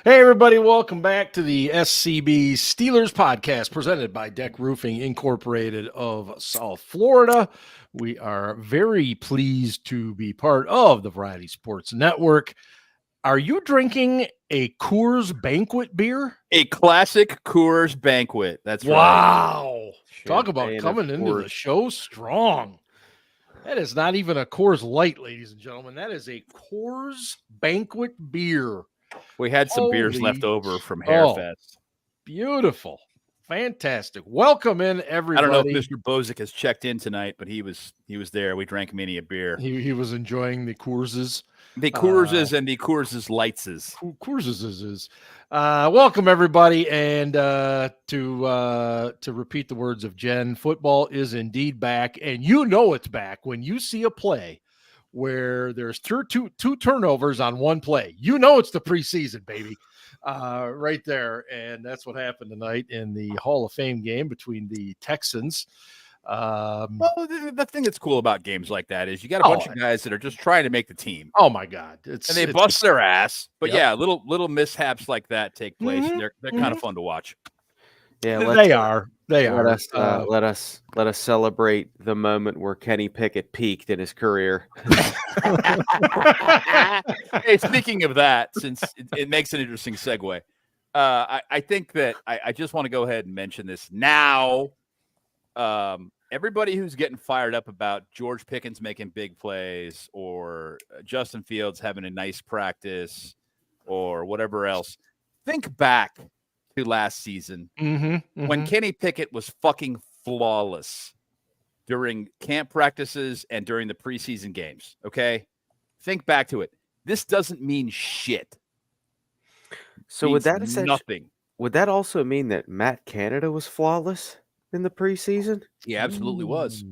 Hey, everybody, welcome back to the SCB Steelers Podcast presented by DEK Roofing Incorporated of South Florida. We are very pleased to be part of the Variety Sports Network. Are you drinking a Coors Banquet beer? A classic Coors Banquet. That's right. Wow. Talk about coming into the show strong. That is not even a Coors Light, ladies and gentlemen. That is a Coors Banquet beer. We had some beers left over from Hairfest. Beautiful. Fantastic. Welcome in, everybody. I don't know if Mr. Bozick has checked in tonight, but he was there. We drank many a beer. He was enjoying the Coorses. The Coorses and the Coorses Lightses. Coorses. Welcome, everybody. And to repeat the words of Jen, football is indeed back. And you know it's back when you see a play where there's two turnovers on one play. You know it's the preseason, baby, right there. And that's what happened tonight in the Hall of Fame game between the Texans. Well, the thing that's cool about games like that is you got a bunch of guys that are just trying to make the team. Oh, my God. And they bust their ass. But, yep. little mishaps like that take place. Mm-hmm. They're kind of fun to watch. Yeah, they are. Let us celebrate the moment where Kenny Pickett peaked in his career. Hey, speaking of that, since it makes an interesting segue, I think that I just want to go ahead and mention this now. Everybody who's getting fired up about George Pickens making big plays or Justin Fields having a nice practice or whatever else, think back to last season when Kenny Pickett was fucking flawless during camp practices and during the preseason games. Okay. Think back to it. This doesn't mean shit. So would that nothing? Would that also mean that Matt Canada was flawless in the preseason? He absolutely was.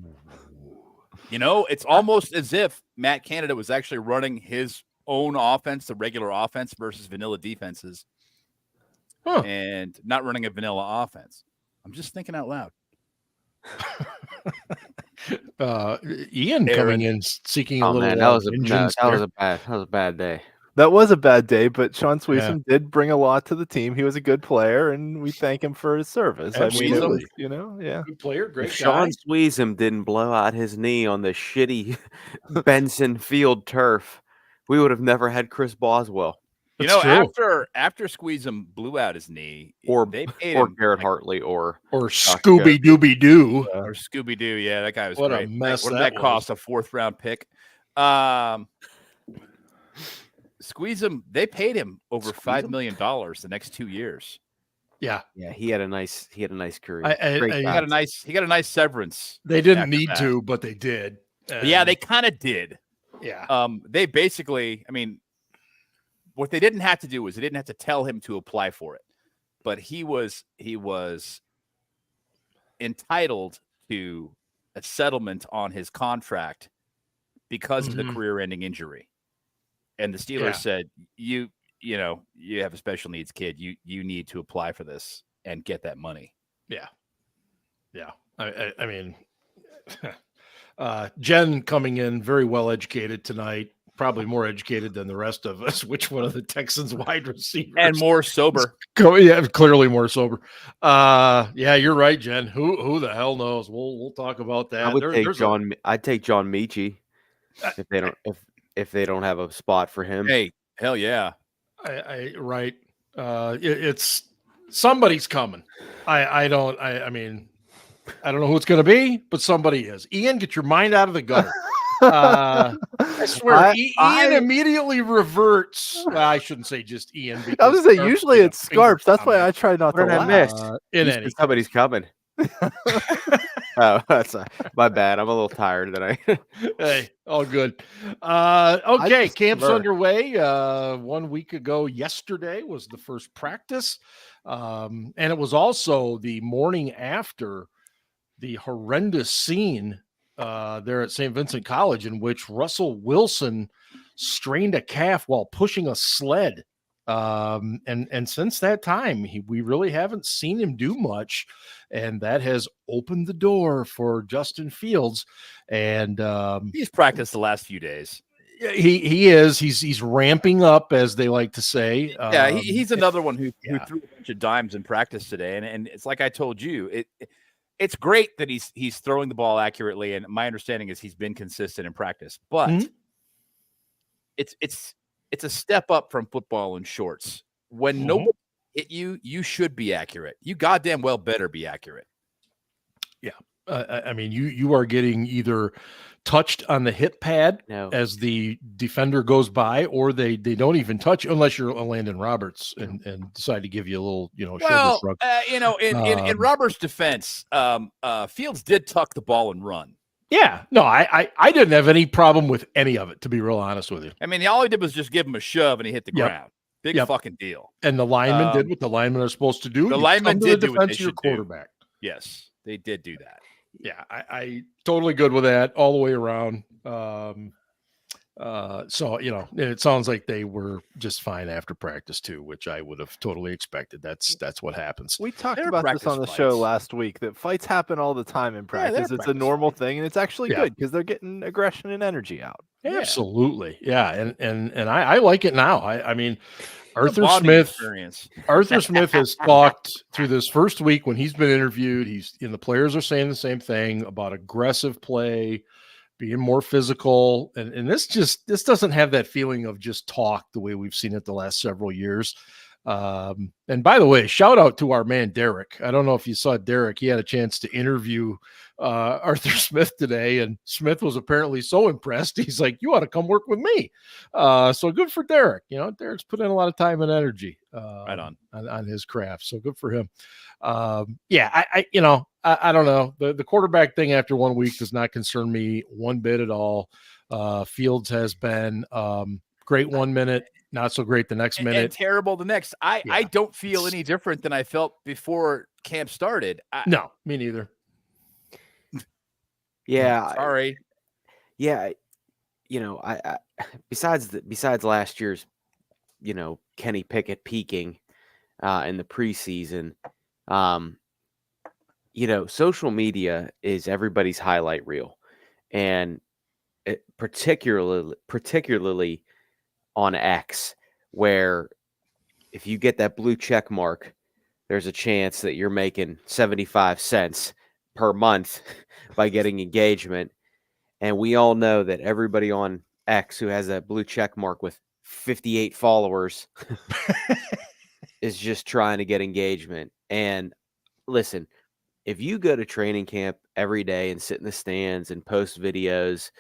You know, it's almost as if Matt Canada was actually running his own offense, the regular offense versus vanilla defenses. And not running a vanilla offense. I'm just thinking out loud. Ian coming in seeking a little. Man, that was a bad day. That was a bad day, but Sean Sweesom did bring a lot to the team. He was a good player, and we thank him for his service. Absolutely. I mean, good player, great guy. Sean Sweesom didn't blow out his knee on the shitty Benson Field turf, we would have never had Chris Boswell. You know, after Squeezem blew out his knee, or Garrett Hartley, or Scooby Dooby Doo, or Scooby Doo. Yeah, that guy was what great. A mess! What did that cost? A 4th round pick. Squeezem, they paid him over $5 million the next 2 years. Yeah. He had a nice career. He got a nice severance. They didn't need to, but they did. Yeah, they kind of did. Yeah. They basically, I mean, what they didn't have to do was they didn't have to tell him to apply for it, but he was entitled to a settlement on his contract because of the career-ending injury. And the Steelers said, you have a special needs kid. You need to apply for this and get that money. Yeah. Yeah. I mean, Jen coming in very well educated tonight. Probably more educated than the rest of us. Which one of the Texans wide receivers? And more sober. Yeah, clearly more sober. Yeah, you're right, Jen. Who the hell knows? We'll talk about that. I'd take John Mechie if they don't have a spot for him. Hey, hell yeah. Right. It's somebody's coming. I mean, I don't know who it's going to be, but somebody is. Ian, get your mind out of the gutter. I swear, Ian immedially reverts. Well, I shouldn't say just Ian. I was going to say, usually it's Scarps. That's why I try not to laugh. Somebody's coming. Oh, that's my bad. I'm a little tired tonight. Hey, all good. Okay, camp's underway. 1 week ago yesterday was the first practice. And it was also the morning after the horrendous scene there at St. Vincent College in which Russell Wilson strained a calf while pushing a sled. And since that time, we really haven't seen him do much, and that has opened the door for Justin Fields. And he's practiced the last few days. He is. He's ramping up, as they like to say. Yeah, he's another one who yeah. threw a bunch of dimes in practice today, and it's like I told you, it's great that he's throwing the ball accurately, and my understanding is he's been consistent in practice, but it's a step up from football in shorts. When nobody hit you, you should be accurate. You goddamn well better be accurate. Yeah. I mean, you are getting either touched on the hit pad as the defender goes by, or they don't even touch you unless you're a Landon Roberts and decide to give you a little, shoulder shrug. In Roberts' defense, Fields did tuck the ball and run. Yeah, no, I didn't have any problem with any of it, to be real honest with you. I mean, all he did was just give him a shove and he hit the ground. Big fucking deal. And the linemen did what the linemen are supposed to do. The linemen did do what they your should quarterback. Do. Yes, they did do that. Yeah, I totally good with that all the way around. So it sounds like they were just fine after practice too, which I would have totally expected. That's what happens. We talked about this on the show last week, that fights happen all the time in practice. It's a normal thing, and it's actually good because they're getting aggression and energy out. Absolutely. Yeah. And I like it now. I mean, Arthur Smith has talked through this first week when he's been interviewed. The players are saying the same thing about aggressive play, being more physical. And this doesn't have that feeling of just talk the way we've seen it the last several years. And by the way, shout out to our man, Derek. I don't know if you saw Derek. He had a chance to interview Arthur Smith today, and Smith was apparently so impressed. He's like, you ought to come work with me. So good for Derek. Derek's put in a lot of time and energy right on his craft. So good for him. I don't know. The quarterback thing after 1 week does not concern me one bit at all. Fields has been great 1 minute, not so great the next minute, and terrible the next. I don't feel any different than I felt before camp started. No, me neither. Yeah. Sorry. Yeah. I besides last year's, Kenny Pickett peaking in the preseason, social media is everybody's highlight reel, and particularly on X, where if you get that blue check mark, there's a chance that you're making 75 cents per month by getting engagement. And we all know that everybody on X who has that blue check mark with 58 followers is just trying to get engagement. And listen, if you go to training camp every day and sit in the stands and post videos,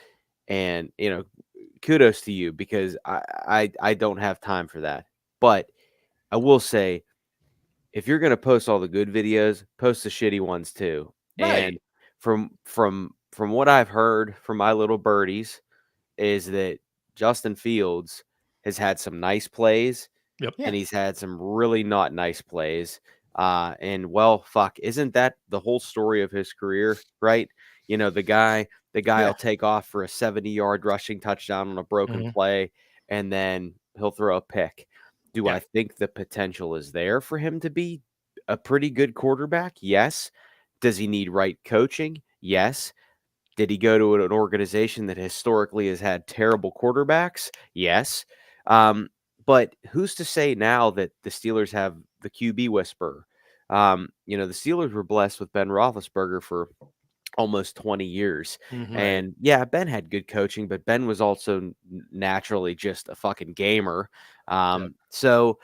and kudos to you, because I don't have time for that. But I will say, if you're going to post all the good videos, post the shitty ones too. Right. And from what I've heard from my little birdies is that Justin Fields has had some nice plays, and he's had some really not nice plays. And isn't that the whole story of his career, right? The guy will take off for a 70-yard rushing touchdown on a broken play, and then he'll throw a pick. Do I think the potential is there for him to be a pretty good quarterback? Yes. Does he need right coaching? Yes. Did he go to an organization that historically has had terrible quarterbacks? Yes. But who's to say now that the Steelers have the QB whisperer? The Steelers were blessed with Ben Roethlisberger for almost 20 years. And Ben had good coaching, but Ben was also naturally just a fucking gamer. So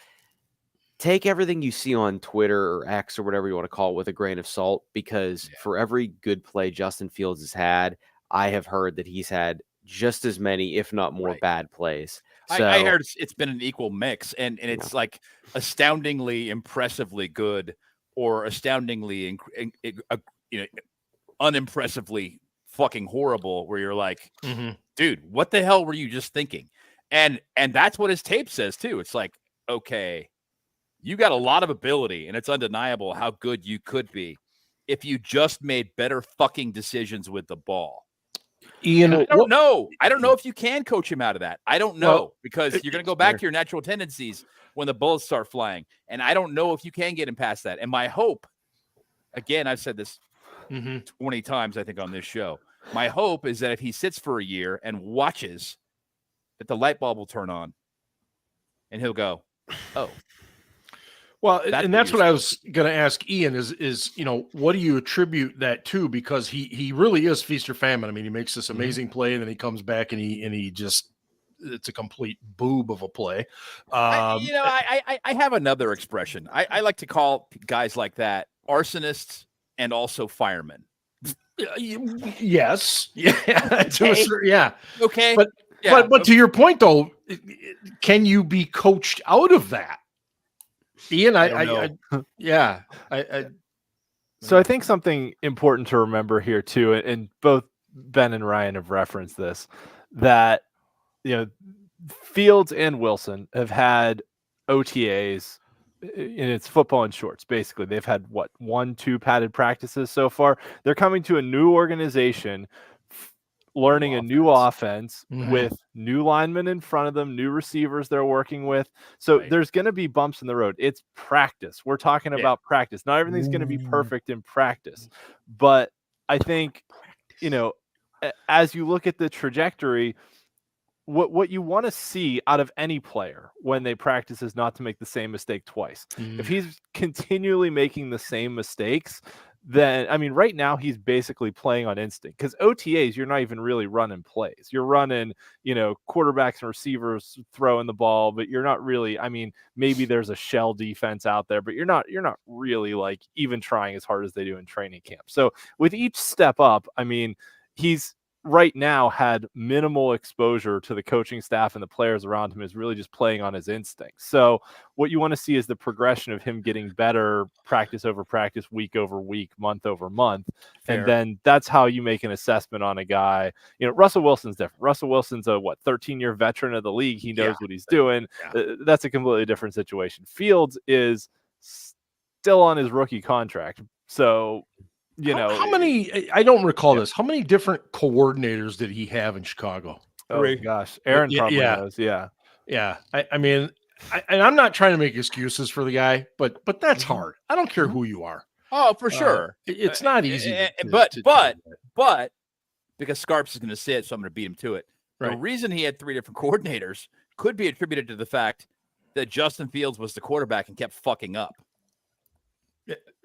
take everything you see on Twitter or X or whatever you want to call it with a grain of salt, because for every good play Justin Fields has had, I have heard that he's had just as many, if not more, bad plays. So, I heard it's been an equal mix, and it's like astoundingly impressively good or astoundingly unimpressively fucking horrible, where you're like, dude, what the hell were you just thinking? And that's what his tape says too. It's like, okay, you got a lot of ability, and it's undeniable how good you could be if you just made better fucking decisions with the ball. Ian, I don't know. I don't know if you can coach him out of that. I don't know, because you're going to go back to your natural tendencies when the bullets start flying. And I don't know if you can get him past that. And my hope, again, I've said this 20 times, I think, on this show. My hope is that if he sits for a year and watches that the light bulb will turn on, and he'll go, "Oh." Well, and that's what I was going to ask Ian is, what do you attribute that to? Because he really is feast or famine. I mean, he makes this amazing play and then he comes back and he just, it's a complete boob of a play. I have another expression. I like to call guys like that arsonists and also firemen. Yes. Yeah. Okay. Yeah. Okay. But to your point though, can you be coached out of that? Ian, So I think something important to remember here too, and both Ben and Ryan have referenced this, that Fields and Wilson have had OTAs, and it's football in shorts. Basically, they've had 1-2 padded practices so far. They're coming to a new organization, learning a new offense with new linemen in front of them, new receivers they're working with. So there's going to be bumps in the road. It's practice. We're talking about practice. Not everything's going to be perfect in practice. But I think, as you look at the trajectory, what you want to see out of any player when they practice is not to make the same mistake twice. If he's continually making the same mistakes, then, I mean, right now he's basically playing on instinct, because OTAs, you're not even really running plays. You're running, quarterbacks and receivers throwing the ball, but you're not really, I mean, maybe there's a shell defense out there, but you're not really like even trying as hard as they do in training camp. So with each step up, I mean, he's right now had minimal exposure to the coaching staff and the players around him, is really just playing on his instincts. So what you want to see is the progression of him getting better practice over practice, week over week, month over month. Fair. And then that's how you make an assessment on a guy. Russell Wilson's different. Russell Wilson's a 13-year veteran of the league. He knows what he's doing. That's a completely different situation. Fields is still on his rookie contract. So how many, I don't recall this, how many different coordinators did he have in Chicago? Oh gosh, Aaron probably knows. Yeah. I mean, and I'm not trying to make excuses for the guy, but that's hard. I don't care who you are. Oh, for sure. It's not easy. But because Scarps is going to say it, so I'm going to beat him to it. Right. The reason he had 3 different coordinators could be attributed to the fact that Justin Fields was the quarterback and kept fucking up.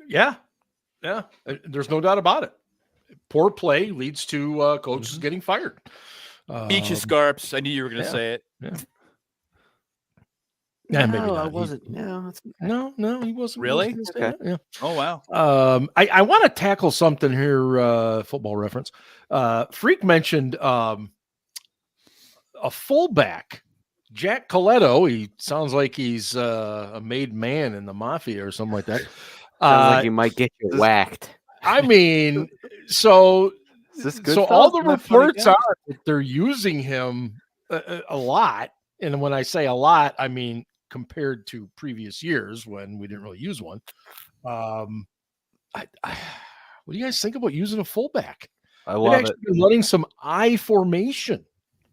Yeah. Yeah, there's no doubt about it. Poor play leads to coaches getting fired. Beat you, Scarps. I knew you were going to say it. Yeah. Maybe not. I wasn't. No, he wasn't. Really? Okay. Yeah. Oh, wow. I want to tackle something here, football reference. Freak mentioned a fullback, Jack Coletto. He sounds like he's a made man in the mafia or something like that. Sounds like you might get you whacked. I mean, so all the reports are that they're using him a lot. And when I say a lot, I mean compared to previous years when we didn't really use one. What do you guys think about using a fullback? I love it. Letting some I formation.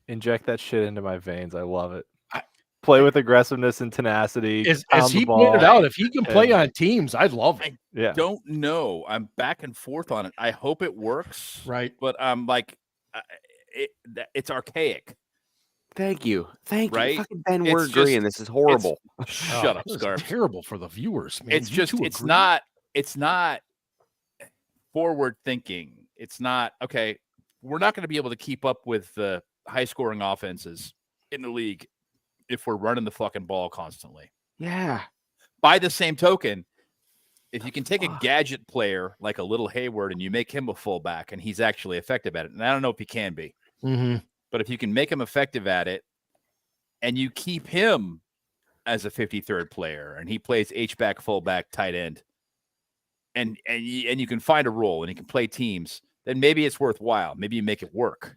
Inject that shit into my veins. I love it. Play with aggressiveness and tenacity. As he pointed out, if he can play on teams, I'd love it. I don't know. I'm back and forth on it. I hope it works. Right. But I'm like, it's archaic. Thank you. Right? Fucking Ben, we're agreeing. This is horrible. Shut up, Scarf. Terrible for the viewers, man. It's not forward thinking. It's not, okay, we're not going to be able to keep up with the high scoring offenses in the league if we're running the fucking ball constantly. Yeah. By the same token, if you can take a gadget player like a little Hayward and you make him a fullback and he's actually effective at it, and I don't know if he can be, but if you can make him effective at it and you keep him as a 53rd player and he plays H-back, fullback, tight end, and you can find a role and he can play teams, then maybe it's worthwhile. Maybe you make it work.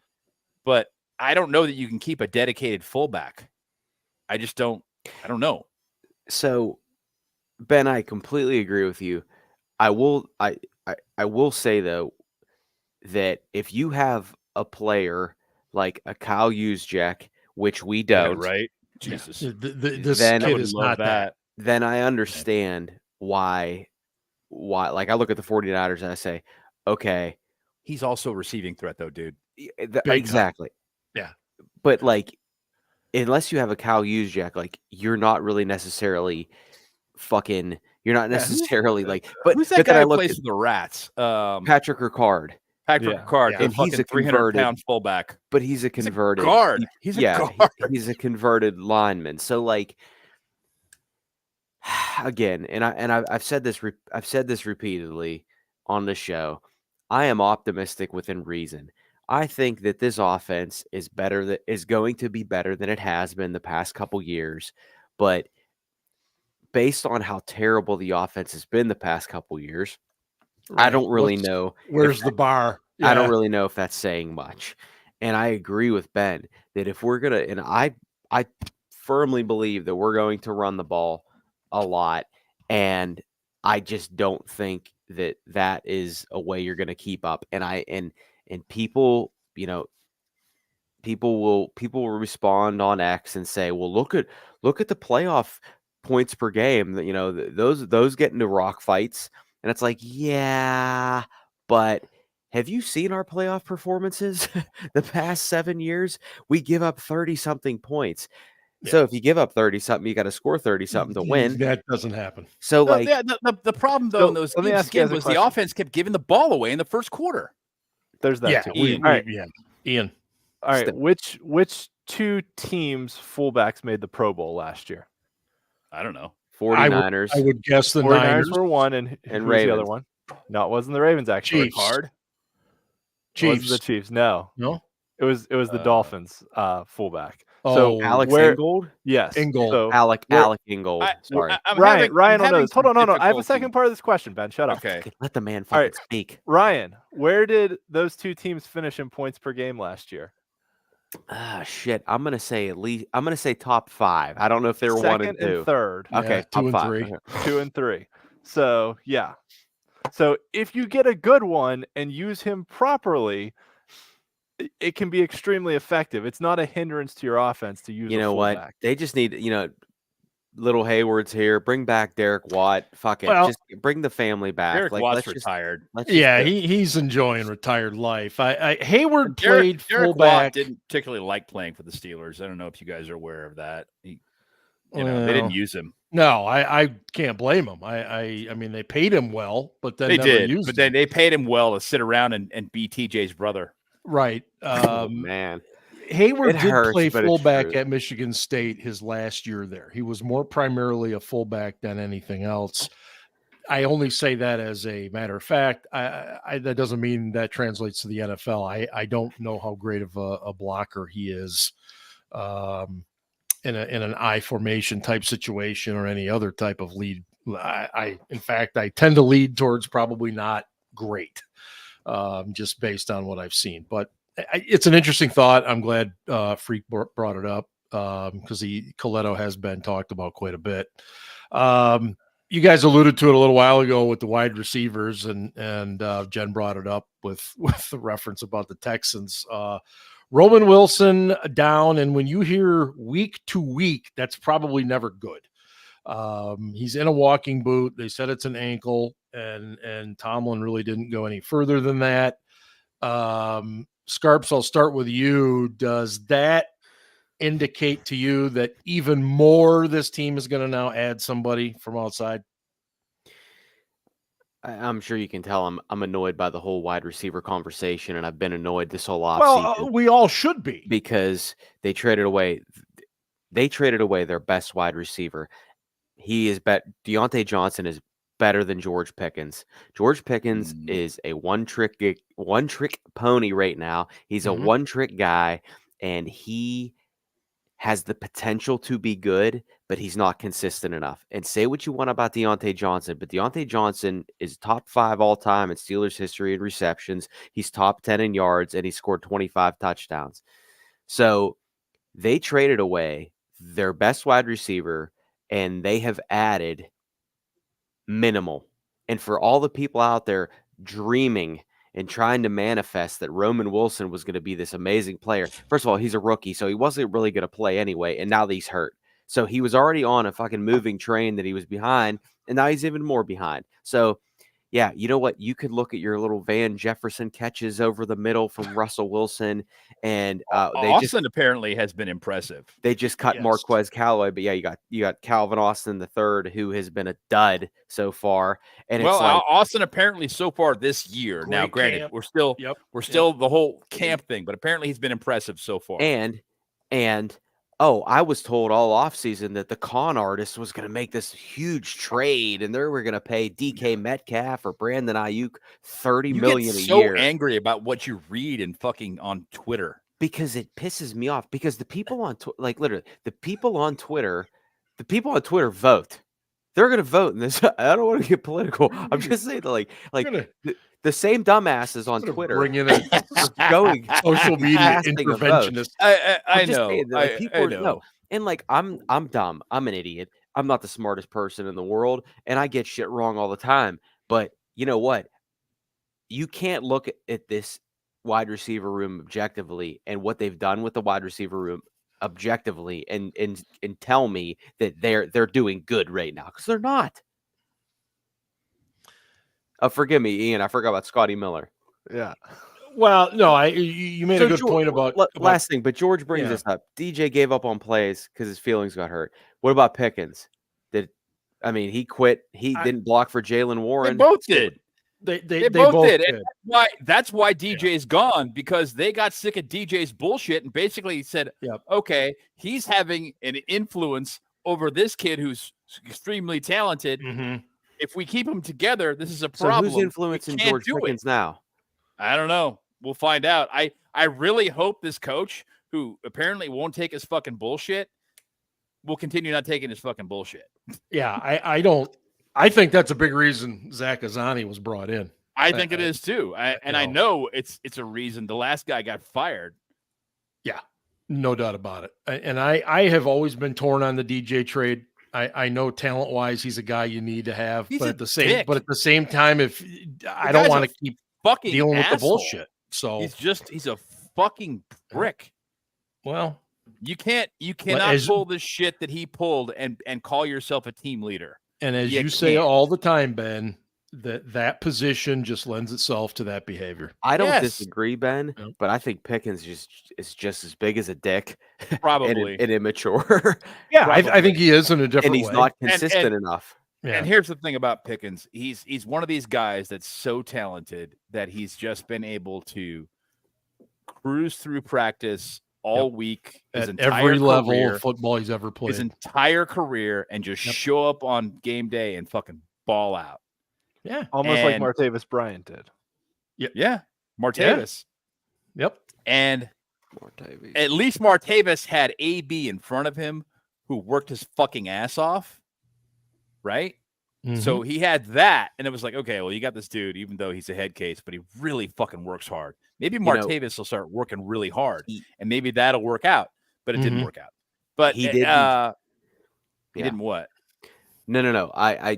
But I don't know that you can keep a dedicated fullback. I don't know. So, Ben, I completely agree with you. I will say though that if you have a player like a Kyle Juszczyk, which we don't, right? Jesus, this kid is not that. Then I understand why. Like I look at the 49ers and I say, okay, he's also a receiving threat though, dude. Exactly. Yeah, but like unless you have a Kyle Juszczyk, like you're not really necessarily fucking. You're not necessarily like. But who's that then guy I who looked plays at for the Rats? Patrick Ricard, Patrick Ricard, Yeah. the And he's fucking a converted- 300-pound fullback. but he's a converted guard. He's a guard. He's a converted lineman. So like, again, I've said this repeatedly on the show. I am optimistic within reason. I think that this offense is going to be better than it has been the past couple years, but based on how terrible the offense has been the past couple years, I don't really know. Where's the bar? I don't really know if that's saying much. And I agree with Ben that if we're going to, and I firmly believe that we're going to run the ball a lot. And I just don't think that is a way you're going to keep up. And people, people will respond on X and say, well, look at the playoff points per game, those get into rock fights. And it's like, yeah, but have you seen our playoff performances the past 7 years? We give up 30-something points. Yeah. So if you give up 30-something, you got to score 30-something to win. That doesn't happen. So the problem though in those games again was the offense kept giving the ball away in the first quarter. There's that too. Ian. All right, which two teams fullbacks made the Pro Bowl last year? I don't know. 49ers. I would guess the 49ers Niners were one, and who was the other one? No, it wasn't the Ravens actually. Chiefs. Wasn't the Chiefs? No. It was the Dolphins fullback. Oh, so Alex Ingold? Yes. Ingold. So Alec Ingold. Sorry. Ryan will know this. Hold on. I have a second part of this question, Ben. Shut up. Okay. Let the man fucking speak. Ryan, where did those two teams finish in points per game last year? Shit. I'm gonna say top 5. I don't know if they were Second 1 and 2. And third. Okay, yeah, 2 and 3. 2 and 3. So yeah. So if you get a good one and use him properly, it can be extremely effective. It's not a hindrance to your offense to use. You know what? They just need, little Hayward's here. Bring back Derek Watt. Fuck it. Just bring the family back. Derek Watt's retired. He's enjoying retired life. Hayward Derek fullback. Watt didn't particularly like playing for the Steelers. I don't know if you guys are aware of that. They didn't use him. No, I can't blame him. I mean, they paid him well, but then they paid him well to sit around and be TJ's brother. Right. Man. Hayward did play fullback at Michigan State his last year there. He was more primarily a fullback than anything else. I only say that as a matter of fact. That doesn't mean that translates to the NFL. I don't know how great of a blocker he is in an I formation type situation or any other type of lead. In fact, I tend to lead towards probably not great, just based on what I've seen. But it's an interesting thought. I'm glad Freak brought it up because Coletto has been talked about quite a bit. You guys alluded to it a little while ago with the wide receivers, and Jen brought it up with the reference about the Texans. Roman Wilson down, and when you hear week to week, that's probably never good. He's in a walking boot. They said it's an ankle, and Tomlin really didn't go any further than that. Scarps, I'll start with you. Does that indicate to you that even more this team is going to now add somebody from outside? I'm sure you can tell I'm annoyed by the whole wide receiver conversation, and I've been annoyed this whole offseason. Well, we all should be, because they traded away their best wide receiver. Deontay Johnson is better than George Pickens. George Pickens is a one-trick pony right now. He's a one-trick guy, and he has the potential to be good, but he's not consistent enough. And say what you want about Deontay Johnson, but Deontay Johnson is top 5 all time in Steelers history in receptions. He's top 10 in yards, and he scored 25 touchdowns. So they traded away their best wide receiver, and they have added minimal. And for all the people out there dreaming and trying to manifest that Roman Wilson was going to be this amazing player. First of all, he's a rookie, so he wasn't really going to play anyway, and now that he's hurt. So he was already on a fucking moving train that he was behind, and now he's even more behind. So, Yeah, you know what? You could look at your little Van Jefferson catches over the middle from Russell Wilson, and Austin apparently has been impressive. They just cut Marquez Callaway, but yeah, you got Calvin Austin III, who has been a dud so far. And it's like Austin apparently so far this year. Now, granted, camp. we're still the whole camp thing, but apparently he's been impressive so far. And I was told all offseason that the con artist was going to make this huge trade, and they were going to pay DK Metcalf or Brandon Ayuk $30 million a year. So angry about what you read and fucking on Twitter because it pisses me off. Because the people on the people on Twitter vote. They're going to vote in this. I don't want to get political. I'm just saying that the same dumbasses on Twitter bring in a going social media interventionist. I know. People know. And I'm dumb. I'm an idiot. I'm not the smartest person in the world, and I get shit wrong all the time. But you know what? You can't look at this wide receiver room objectively and what they've done with the wide receiver room objectively and tell me that they're doing good right now, because they're not. Forgive me, Ian. I forgot about Scotty Miller. Yeah. Well, no, you made a good point about last thing, but George brings this up. DJ gave up on plays because his feelings got hurt. What about Pickens? He quit. He didn't block for Jalen Warren. They both did. They both did. And that's why DJ's gone, because they got sick of DJ's bullshit and basically said, okay, he's having an influence over this kid who's extremely talented. Mm-hmm. If we keep them together, this is a problem. So who's influencing George Pickens now? I don't know. We'll find out. I really hope this coach, who apparently won't take his fucking bullshit, will continue not taking his fucking bullshit. Yeah, I think that's a big reason Zach Azzani was brought in. I think it is too. I know it's a reason the last guy got fired. Yeah, no doubt about it. And I have always been torn on the DJ trade. I know talent-wise he's a guy you need to have, but at the same time, if I don't want to keep fucking dealing asshole. with the bullshit. So he's a fucking prick. Well, you cannot pull the shit that he pulled and call yourself a team leader. And as you say all the time, Ben, that position just lends itself to that behavior. I don't disagree, Ben, but I think Pickens is just as big as a dick, probably and immature. Yeah, I think he is in a different way. And he's not consistent enough. Yeah. And here's the thing about Pickens. He's one of these guys that's so talented that he's just been able to cruise through practice all week, at every level of football he's ever played, his entire career, and just show up on game day and fucking ball out. Yeah, almost like Martavis Bryant did. Yeah, Martavis. Yeah. Yep. And at least Martavis had AB in front of him who worked his fucking ass off, right? Mm-hmm. So he had that, and it was like, okay, well, you got this dude, even though he's a head case, but he really fucking works hard. Maybe Martavis will start working really hard, and maybe that'll work out. But it didn't work out. But he didn't. He didn't what? No. I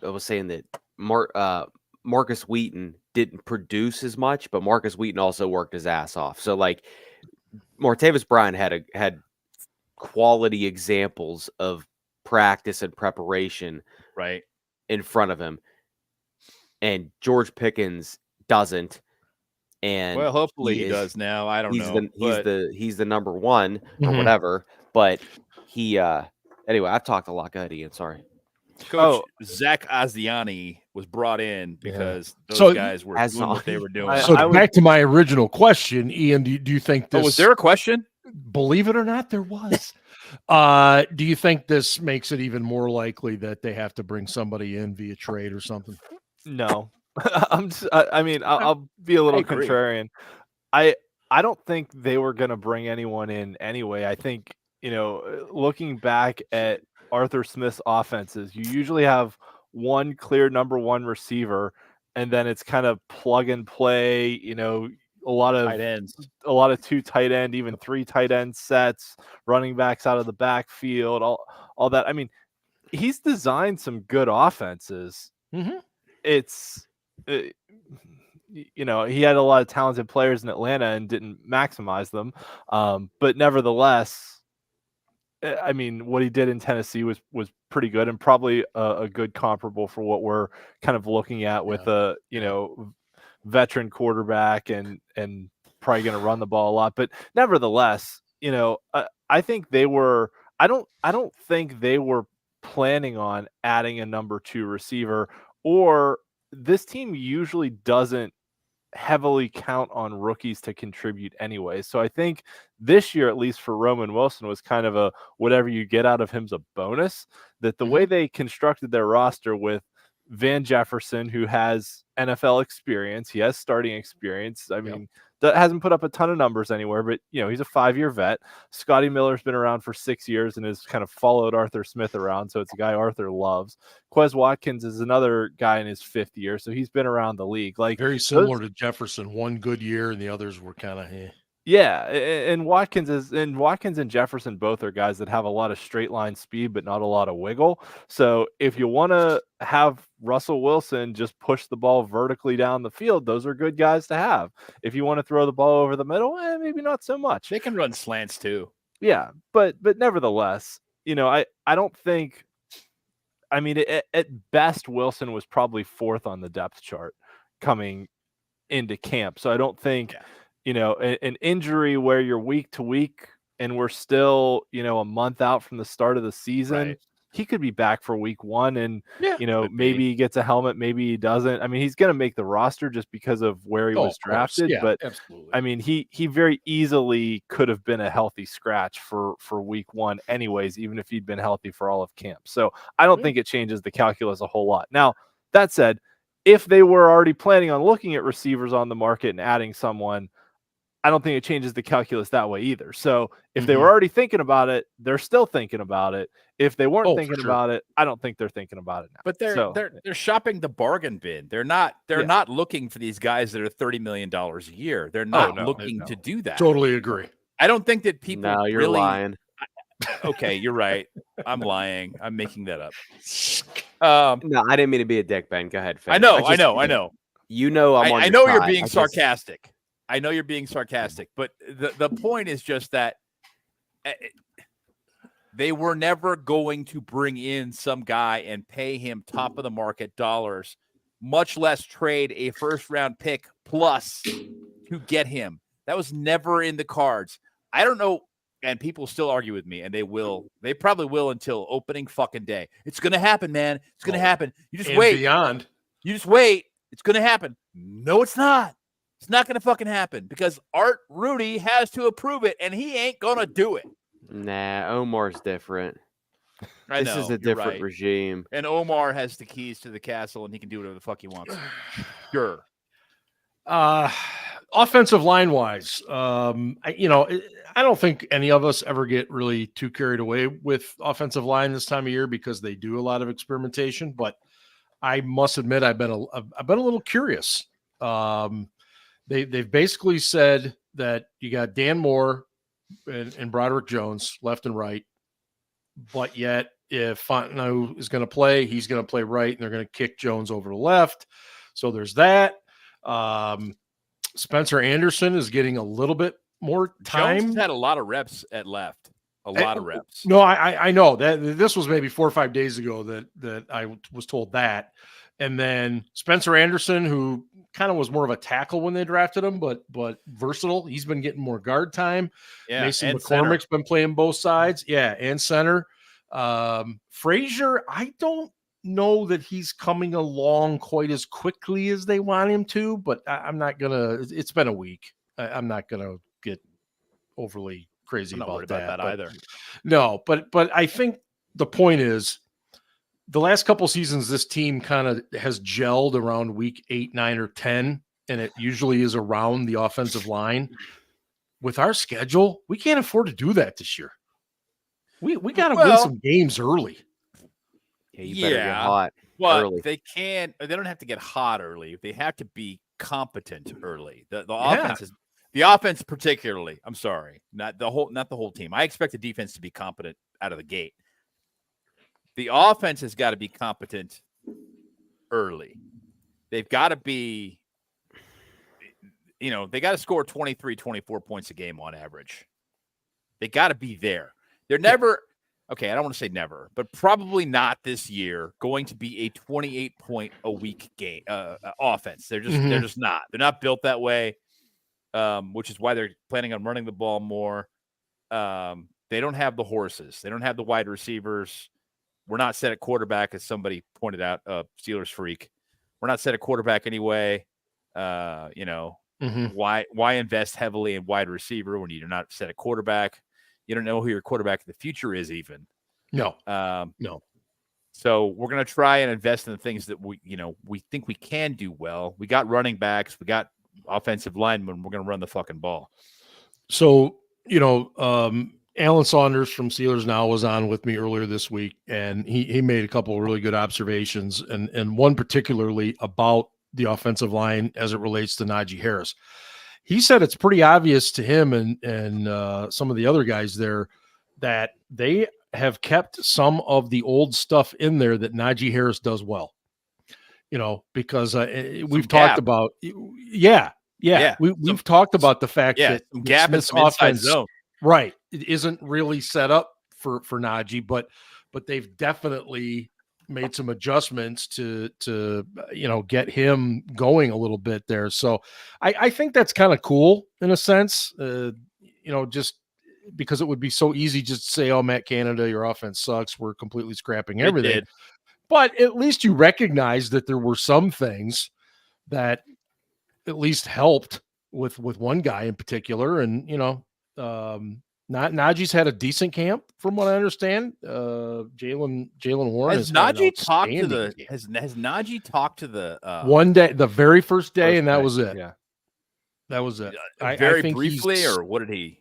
was saying that Marcus Wheaton didn't produce as much, but Marcus Wheaton also worked his ass off. So Martavis Bryant had quality examples of practice and preparation right in front of him, and George Pickens doesn't. And well, hopefully he does now. I don't know. He's the number one or whatever. But he anyway. I've talked a lot. Go ahead, Ian. Sorry. Coach Zach Azzani was brought in because those guys were doing what they were doing. Back to my original question, Ian. Do you think this? Was there a question? Believe it or not, there was. Do you think this makes it even more likely that they have to bring somebody in via trade or something? No. I'll be a little contrarian. I don't think they were going to bring anyone in anyway. I think, looking back at Arthur Smith's offenses, you usually have one clear number one receiver, and then it's kind of plug and play, a lot of tight ends, a lot of 2 tight end, even 3 tight end sets, running backs out of the backfield, all that. I mean, he's designed some good offenses. Mm-hmm. It's he had a lot of talented players in Atlanta and didn't maximize them. But nevertheless, I mean, what he did in Tennessee was pretty good, and probably a good comparable for what we're kind of looking at with a veteran quarterback and probably going to run the ball a lot. But nevertheless, I think they were. I don't think they were planning on adding a number 2 receiver, or this team usually doesn't heavily count on rookies to contribute anyway. So I think this year, at least for Roman Wilson, was kind of a whatever you get out of him's a bonus. That the way they constructed their roster with Van Jefferson, who has NFL experience, he has starting experience. I mean, that hasn't put up a ton of numbers anywhere, but he's a 5-year vet. Scotty Miller's been around for 6 years and has kind of followed Arthur Smith around, so it's a guy Arthur loves. Quez Watkins is another guy in his 5th year, so he's been around the league. Like very similar to Jefferson, one good year and the others were kind of Yeah, and Watkins and Jefferson both are guys that have a lot of straight line speed, but not a lot of wiggle. So if you want to have Russell Wilson just push the ball vertically down the field, those are good guys to have. If you want to throw the ball over the middle, maybe not so much. They can run slants too. Yeah, but nevertheless, I don't think. I mean, at best, Wilson was probably 4th on the depth chart coming into camp. So I don't think. Yeah. An injury where you're week to week and we're still, a month out from the start of the season, right. He could be back for week 1 and, maybe he gets a helmet, maybe he doesn't. I mean, he's going to make the roster just because of where he was drafted. Yeah, but absolutely. I mean, he very easily could have been a healthy scratch for week 1 anyways, even if he'd been healthy for all of camp. So I don't think it changes the calculus a whole lot. Now, that said, if they were already planning on looking at receivers on the market and adding someone, I don't think it changes the calculus that way either. So if they were already thinking about it, they're still thinking about it. If they weren't thinking about it, I don't think they're thinking about it now. But they're shopping the bargain bin. They're not looking for these guys that are $30 million a year. They're not looking to do that. Totally agree. I don't think that people. No, you're lying. Okay, you're right. I'm lying. I'm making that up. No, I didn't mean to be a dick, Ben. Go ahead. I know. I know. I'm on your I know side. You're being sarcastic. I know you're being sarcastic, but the point is just that they were never going to bring in some guy and pay him top of the market dollars, much less trade a 1st-round pick plus to get him. That was never in the cards. I don't know, and people still argue with me, and they will. They probably will until opening fucking day. It's going to happen, man. It's going to happen. You just wait. Beyond. You just wait. It's going to happen. No, it's not. It's not going to fucking happen because Art Rudy has to approve it, and he ain't going to do it. Nah, Omar's different. This is a different regime. And Omar has the keys to the castle, and he can do whatever the fuck he wants. Sure. Offensive line-wise, I don't think any of us ever get really too carried away with offensive line this time of year because they do a lot of experimentation, but I must admit I've been a little curious. They've basically said that you got Dan Moore and Broderick Jones left and right, but yet if Fontenot is going to play, he's going to play right, and they're going to kick Jones over to left. So there's that. Spencer Anderson is getting a little bit more time. Jones had a lot of reps at left. A lot of reps. No, I know that this was maybe 4 or 5 days ago that I was told that. And then Spencer Anderson, who kind of was more of a tackle when they drafted him, but versatile. He's been getting more guard time. Yeah, Mason McCormick's been playing both sides. Yeah, and center. Frazier, I don't know that he's coming along quite as quickly as they want him to, but I'm not gonna. It's been a week. I'm not gonna get overly crazy about that either. No, but I think the point is, the last couple seasons, this team kind of has gelled around week 8, 9, or 10, and it usually is around the offensive line. With our schedule, we can't afford to do that this year. We got to win some games early. Yeah, you better get hot early. They can't. They don't have to get hot early. They have to be competent early. The offense is the offense particularly. I'm sorry, not the whole team. I expect the defense to be competent out of the gate. The offense has got to be competent early. They've got to be, they got to score 23, 24 points a game on average. They got to be there. They're never okay, I don't want to say never, but probably not this year, going to be a 28-point a week game offense. They're just not. They're not built that way, which is why they're planning on running the ball more. They don't have the horses. They don't have the wide receivers. We're not set at quarterback, as somebody pointed out, Steelers freak. We're not set at quarterback anyway. Why invest heavily in wide receiver when you're not set at quarterback? You don't know who your quarterback of the future is even. No. No. So we're going to try and invest in the things that we think we can do well. We got running backs. We got offensive linemen. We're going to run the fucking ball. So, Alan Saunders from Steelers Now was on with me earlier this week, and he made a couple of really good observations, and one particularly about the offensive line as it relates to Najee Harris. He said it's pretty obvious to him and some of the other guys there that they have kept some of the old stuff in there that Najee Harris does well. Because we've talked about, we've talked about the fact that gap in some inside zone. Right. It isn't really set up for Najee, but they've definitely made some adjustments to get him going a little bit there. So I think that's kind of cool in a sense, just because it would be so easy just to say, oh, Matt Canada, your offense sucks. We're completely scrapping everything. But at least you recognize that there were some things that at least helped with one guy in particular. And, Najee's had a decent camp from what I understand. Jalen Warren has Najee talked to the has Najee talked to the one day, the very first day, and that was it. Yeah, that was it. Very briefly, or what did he?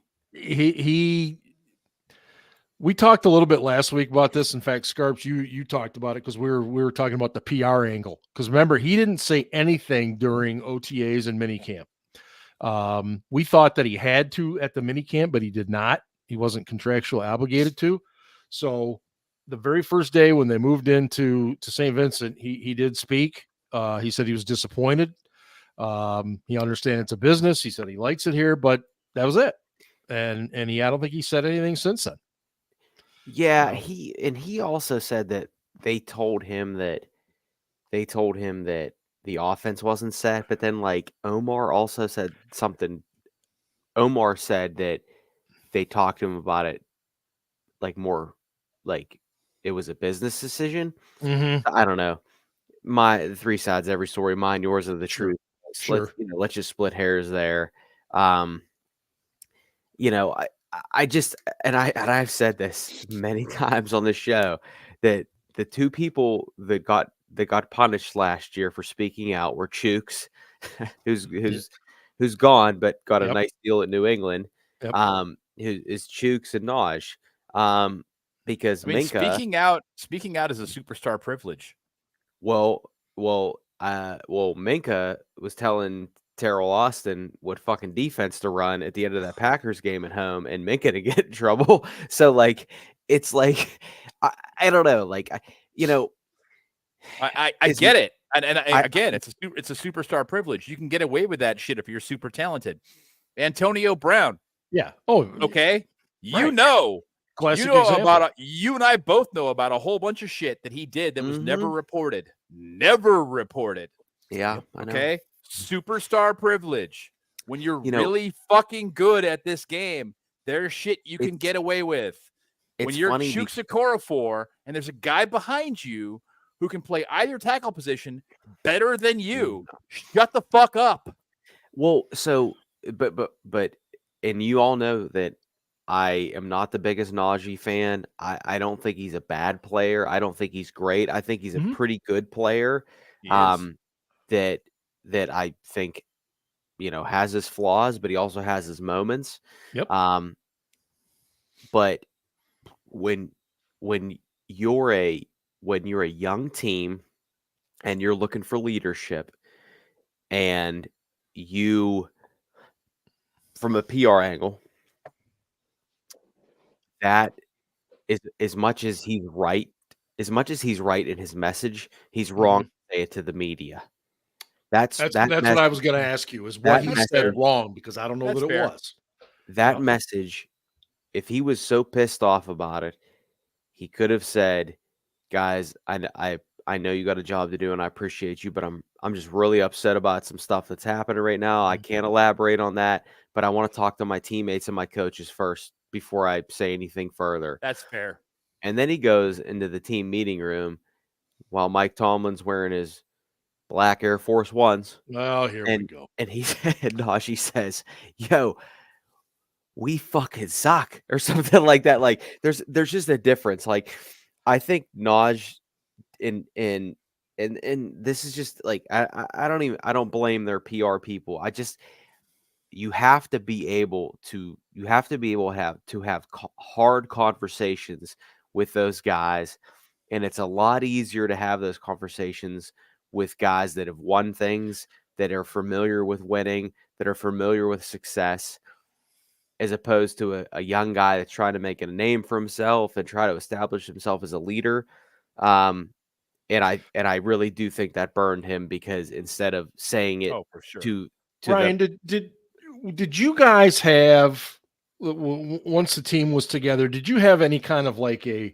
We talked a little bit last week about this. In fact, Scarps, you talked about it because we were talking about the PR angle. Because remember, he didn't say anything during OTAs and minicamp. We thought that he had to at the minicamp, but he did not. He wasn't contractually obligated to. So the very first day when they moved into St. Vincent, he did speak. He said he was disappointed. He understands it's a business. He said he likes it here, but that was it. And I don't think he said anything since then. Yeah, he also said that they told him that the offense wasn't set, but then like Omar also said something. Omar said that they talked to him about it like more like it was a business decision. I don't know. My three sides, every story, mine, yours are the truth. Sure. Let's just split hairs there. I just I've said this many times on this show that the two people that got punished last year for speaking out were Chooks, who's gone but got a nice deal at New England. Is Chooks and Naj. Because Minka speaking out is a superstar privilege. Well, Minka was telling Terrell Austin what fucking defense to run at the end of that Packers game at home, and Minka to get in trouble. So like, it's like, I don't know, like, I get it, and again, it's a superstar privilege. You can get away with that shit if you're super talented. Antonio Brown. Yeah. Oh, okay. Right. Classic example. You and I both know about a whole bunch of shit that he did that was never reported. Never reported. Yeah. I know. Okay. Superstar privilege. When you're really fucking good at this game, there's shit you can get away with. When you're Chooks Okorafor and there's a guy behind you who can play either tackle position better than you, shut the fuck up. Well, so, but, and you all know that I am not the biggest Najee fan. I don't think he's a bad player. I don't think he's great. I think he's a pretty good player. That I think, has his flaws, but he also has his moments. Yep. But when you're a young team and you're looking for leadership, and you, from a PR angle, that is as much as he's right in his message, he's wrong to say it to the media. That's what I was going to ask you, is what he said wrong, because I don't know that it was. That message, if he was so pissed off about it, he could have said, guys, I know you got a job to do and I appreciate you, but I'm just really upset about some stuff that's happening right now. I can't elaborate on that, but I want to talk to my teammates and my coaches first before I say anything further. That's fair. And then he goes into the team meeting room while Mike Tomlin's wearing his black Air Force Ones. Well, here we go. And he said, Najee says, yo, we fucking suck or something like that. Like there's just a difference. Like I think Naj and this is just like I don't blame their PR people. You have to be able to have hard conversations with those guys, and it's a lot easier to have those conversations with guys that have won things, that are familiar with winning, that are familiar with success, as opposed to a young guy that's trying to make a name for himself and try to establish himself as a leader. And I really do think that burned him, because instead of saying it for sure. to Ryan, did you guys have, once the team was together, did you have any kind of like a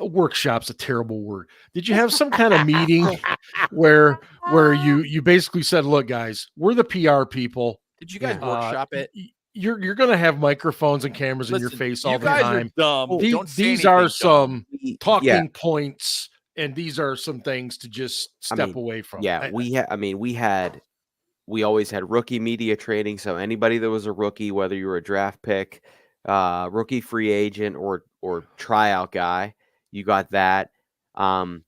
workshop's a terrible word. Did you have some kind of meeting where you basically said, look, guys, we're the PR people. Did you guys workshop it? You're going to have microphones and cameras in your face all the time. Dumb. These are some talking points, and these are some things to just step away from. Yeah, we always had rookie media training. So anybody that was a rookie, whether you were a draft pick, rookie free agent, or tryout guy, you got that. And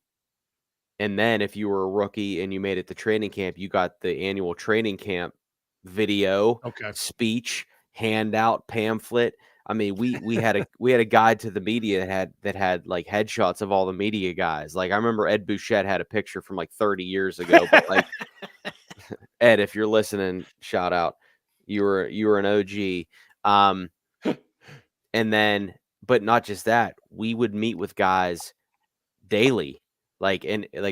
then if you were a rookie and you made it to training camp, you got the annual training camp video, speech, handout, pamphlet. I mean, we had a guide to the media that had like headshots of all the media guys. Like I remember Ed Bouchette had a picture from like 30 years ago. But like Ed, if you're listening, shout out. You were an OG. And then, but not just that, we would meet with guys daily. Like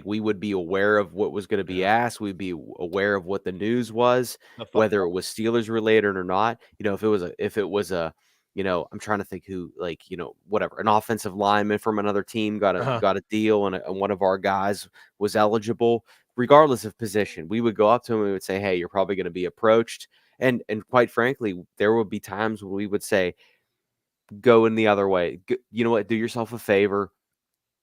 we would be aware of what was going to be asked. We'd be aware of what the news was, whether it was Steelers related or not. You know, if it was a, you know, I'm trying to think who, like, you know, whatever, an offensive lineman from another team got a deal, and one of our guys was eligible, regardless of position. We would go up to him and we would say, hey, you're probably going to be approached. And quite frankly, there would be times when we would say, go in the other way. You know what? Do yourself a favor.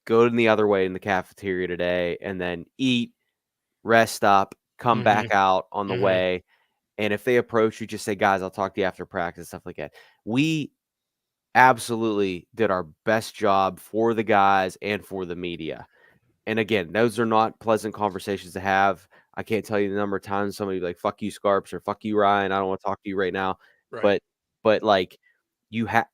Go in the other way in the cafeteria today, and then eat, rest up, come back out on the way. And if they approach you, just say, guys, I'll talk to you after practice, stuff like that. We absolutely did our best job for the guys and for the media. And again, those are not pleasant conversations to have. I can't tell you the number of times somebody be like, fuck you, Scarps, or fuck you, Ryan, I don't want to talk to you right now. Right. But like you have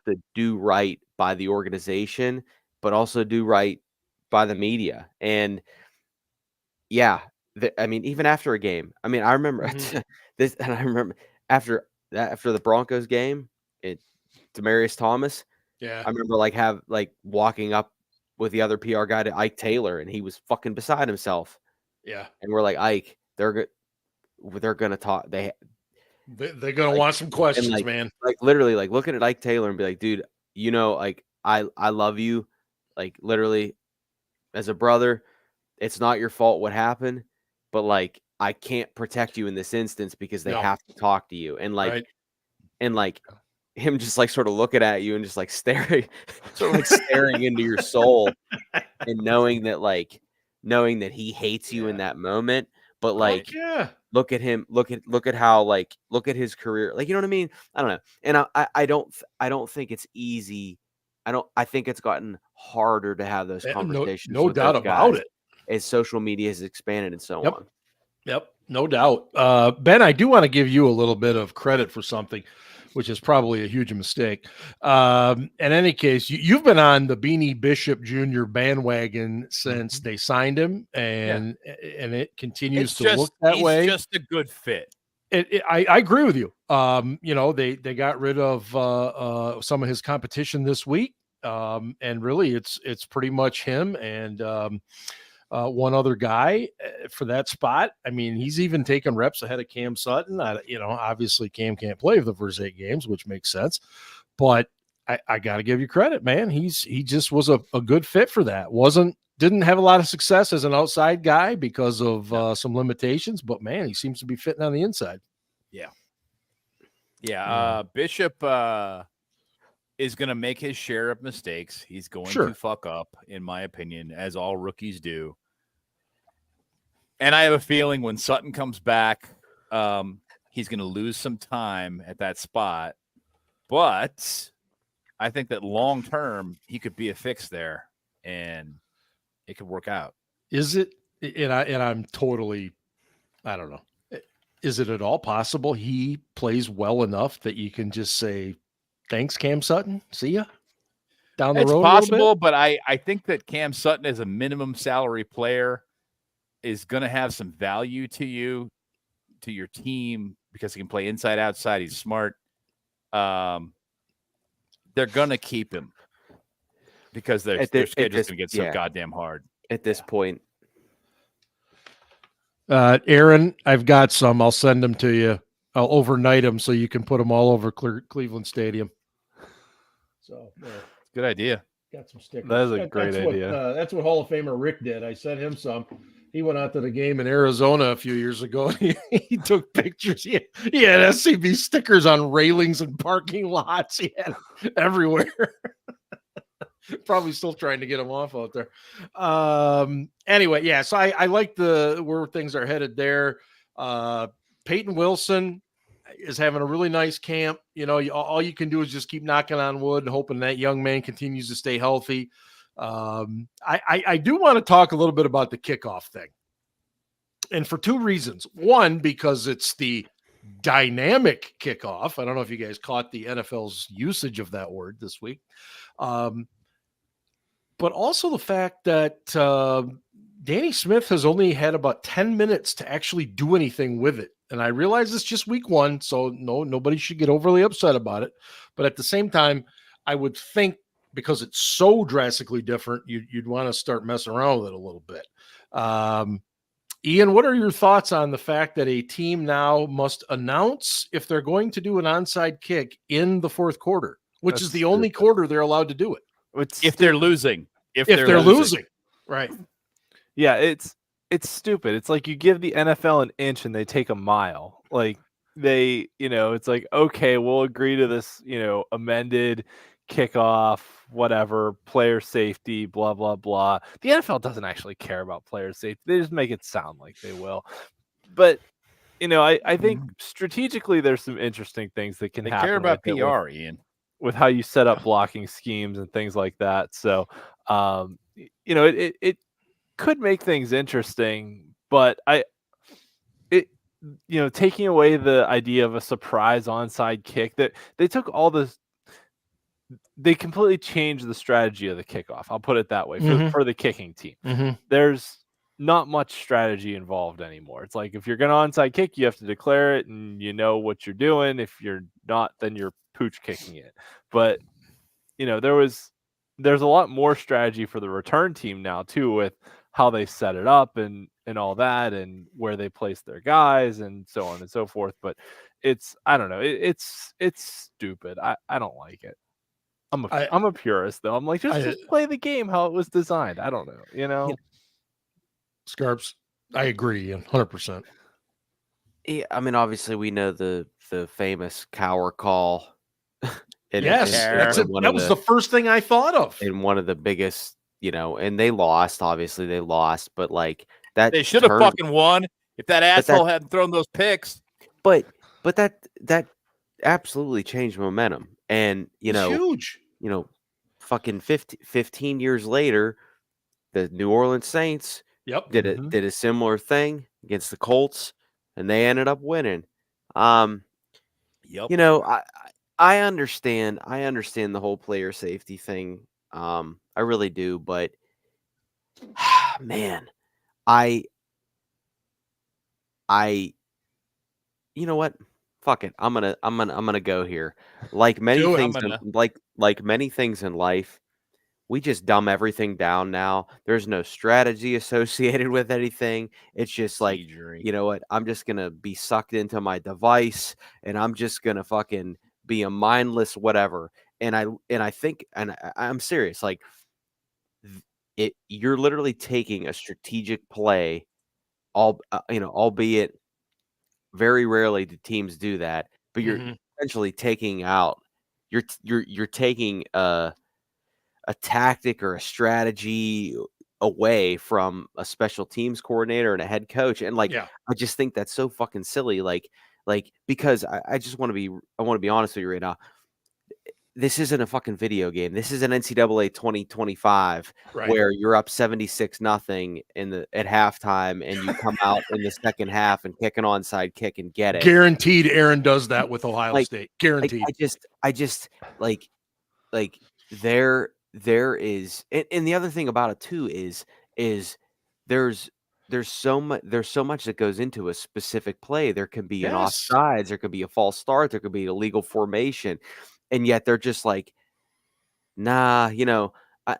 to do right by the organization, but also do right by the media. And yeah, I mean, even after a game, I mean, I remember this, and I remember after the Broncos game, Demaryius Thomas. Yeah, I remember walking up with the other PR guy to Ike Taylor, and he was fucking beside himself. Yeah, and we're like, Ike, they're gonna talk. They're gonna want some questions, man. Like literally, like looking at Ike Taylor and be like, dude, you know, like I love you. Like literally, as a brother, it's not your fault what happened, but like I can't protect you in this instance because they have to talk to you. And like, him just like sort of looking at you and just like staring, sort of like staring into your soul, and knowing that he hates you in that moment. But like, look at him, look at how look at his career. Like, you know what I mean? I don't know. And I don't think it's easy. I think it's gotten harder to have those conversations. No doubt about it. As social media has expanded and so on. Yep. No doubt. Ben, I do want to give you a little bit of credit for something, which is probably a huge mistake. In any case, you've been on the Beanie Bishop Jr. bandwagon since they signed him, and it continues to look that way. He's just a good fit. I agree with you. You know, they got rid of some of his competition this week. And really it's pretty much him and one other guy for that spot. I mean, he's even taken reps ahead of Cam Sutton. You know, obviously Cam can't play for the first 8 games, which makes sense. But I got to give you credit, man. He just was a good fit for that. Didn't have a lot of success as an outside guy because of some limitations, but man, he seems to be fitting on the inside. Yeah. Bishop is going to make his share of mistakes. He's going to fuck up, in my opinion, as all rookies do. And I have a feeling when Sutton comes back, he's going to lose some time at that spot. But I think that long term, he could be a fix there, and it could work out. Is it? And I'm totally, I don't know. Is it at all possible he plays well enough that you can just say, thanks, Cam Sutton, see ya down the road? It's possible, but I think that Cam Sutton as a minimum salary player is going to have some value to you, to your team, because he can play inside, outside. He's smart. They're going to keep him because their schedule's going to get so goddamn hard at this point. Aaron, I've got some. I'll send them to you. I'll overnight them so you can put them all over Cleveland Stadium. So, good idea. Got some stickers. That is a great idea. That's what Hall of Famer Rick did. I sent him some. He went out to the game in Arizona a few years ago. He took pictures. He had SCB stickers on railings and parking lots. He had them everywhere. Probably still trying to get them off out there. Anyway, yeah. So I like where things are headed there. Peyton Wilson is having a really nice camp. You know, all you can do is just keep knocking on wood and hoping that young man continues to stay healthy. I do want to talk a little bit about the kickoff thing, and for two reasons. One, because it's the dynamic kickoff. I don't know if you guys caught the NFL's usage of that word this week. But also the fact that Danny Smith has only had about 10 minutes to actually do anything with it. And I realize it's just week one, so nobody should get overly upset about it. But at the same time, I would think because it's so drastically different, you'd want to start messing around with it a little bit. Ian, what are your thoughts on the fact that a team now must announce if they're going to do an onside kick in the fourth quarter, which is the only quarter they're allowed to do it? If they're losing. If they're losing. Right. Yeah, it's stupid. It's like you give the NFL an inch and they take a mile. Like it's like, okay, we'll agree to this, amended kickoff, whatever, player safety, blah, blah, blah. The NFL doesn't actually care about player safety. They just make it sound like they will. But, I think strategically there's some interesting things that can happen. They care about PR, Ian. With how you set up blocking schemes and things like that. So, it could make things interesting, but taking away the idea of a surprise onside kick, that they took all this, they completely changed the strategy of the kickoff. I'll put it that way for the kicking team. Mm-hmm. There's not much strategy involved anymore. It's like, if you're going to onside kick, you have to declare it and you know what you're doing. If you're not, then you're pooch kicking it. But there's a lot more strategy for the return team now too, with how they set it up and all that, and where they place their guys and so on and so forth. But I don't know, it's stupid. I don't like it. I'm a purist though. I'm like, just play the game how it was designed. I don't know, Scarps, I agree 100%. Yeah, I mean, obviously we know the famous cower call. That was the first thing I thought of. And one of the biggest, and they lost. Obviously, they lost, but like that, they should have fucking won if that asshole hadn't thrown those picks. But that absolutely changed momentum, and huge. Fucking 15 years later, the New Orleans Saints did a similar thing against the Colts, and they ended up winning. I understand the whole player safety thing. I really do, but man, you know what? Fuck it. I'm gonna go here. Like many things in life, we just dumb everything down now. There's no strategy associated with anything. It's just like, you know what? I'm just gonna be sucked into my device, and I'm just gonna fucking be a mindless whatever. I think, and I'm serious, like you're literally taking a strategic play, albeit very rarely do teams do that, but you're essentially taking out, you're taking a tactic or a strategy away from a special teams coordinator and a head coach. And I just think that's so fucking silly. Like, because I want to be honest with you right now. This isn't a fucking video game. This is an NCAA 2025 where you're up 76-0 at halftime, and you come out in the second half and kick an onside kick and get it. Guaranteed, Aaron does that with Ohio State. Guaranteed. I just there is, and the other thing about it too is there's so much that goes into a specific play. There can be an offsides, there could be a false start, there could be illegal formation. And yet they're just like, nah,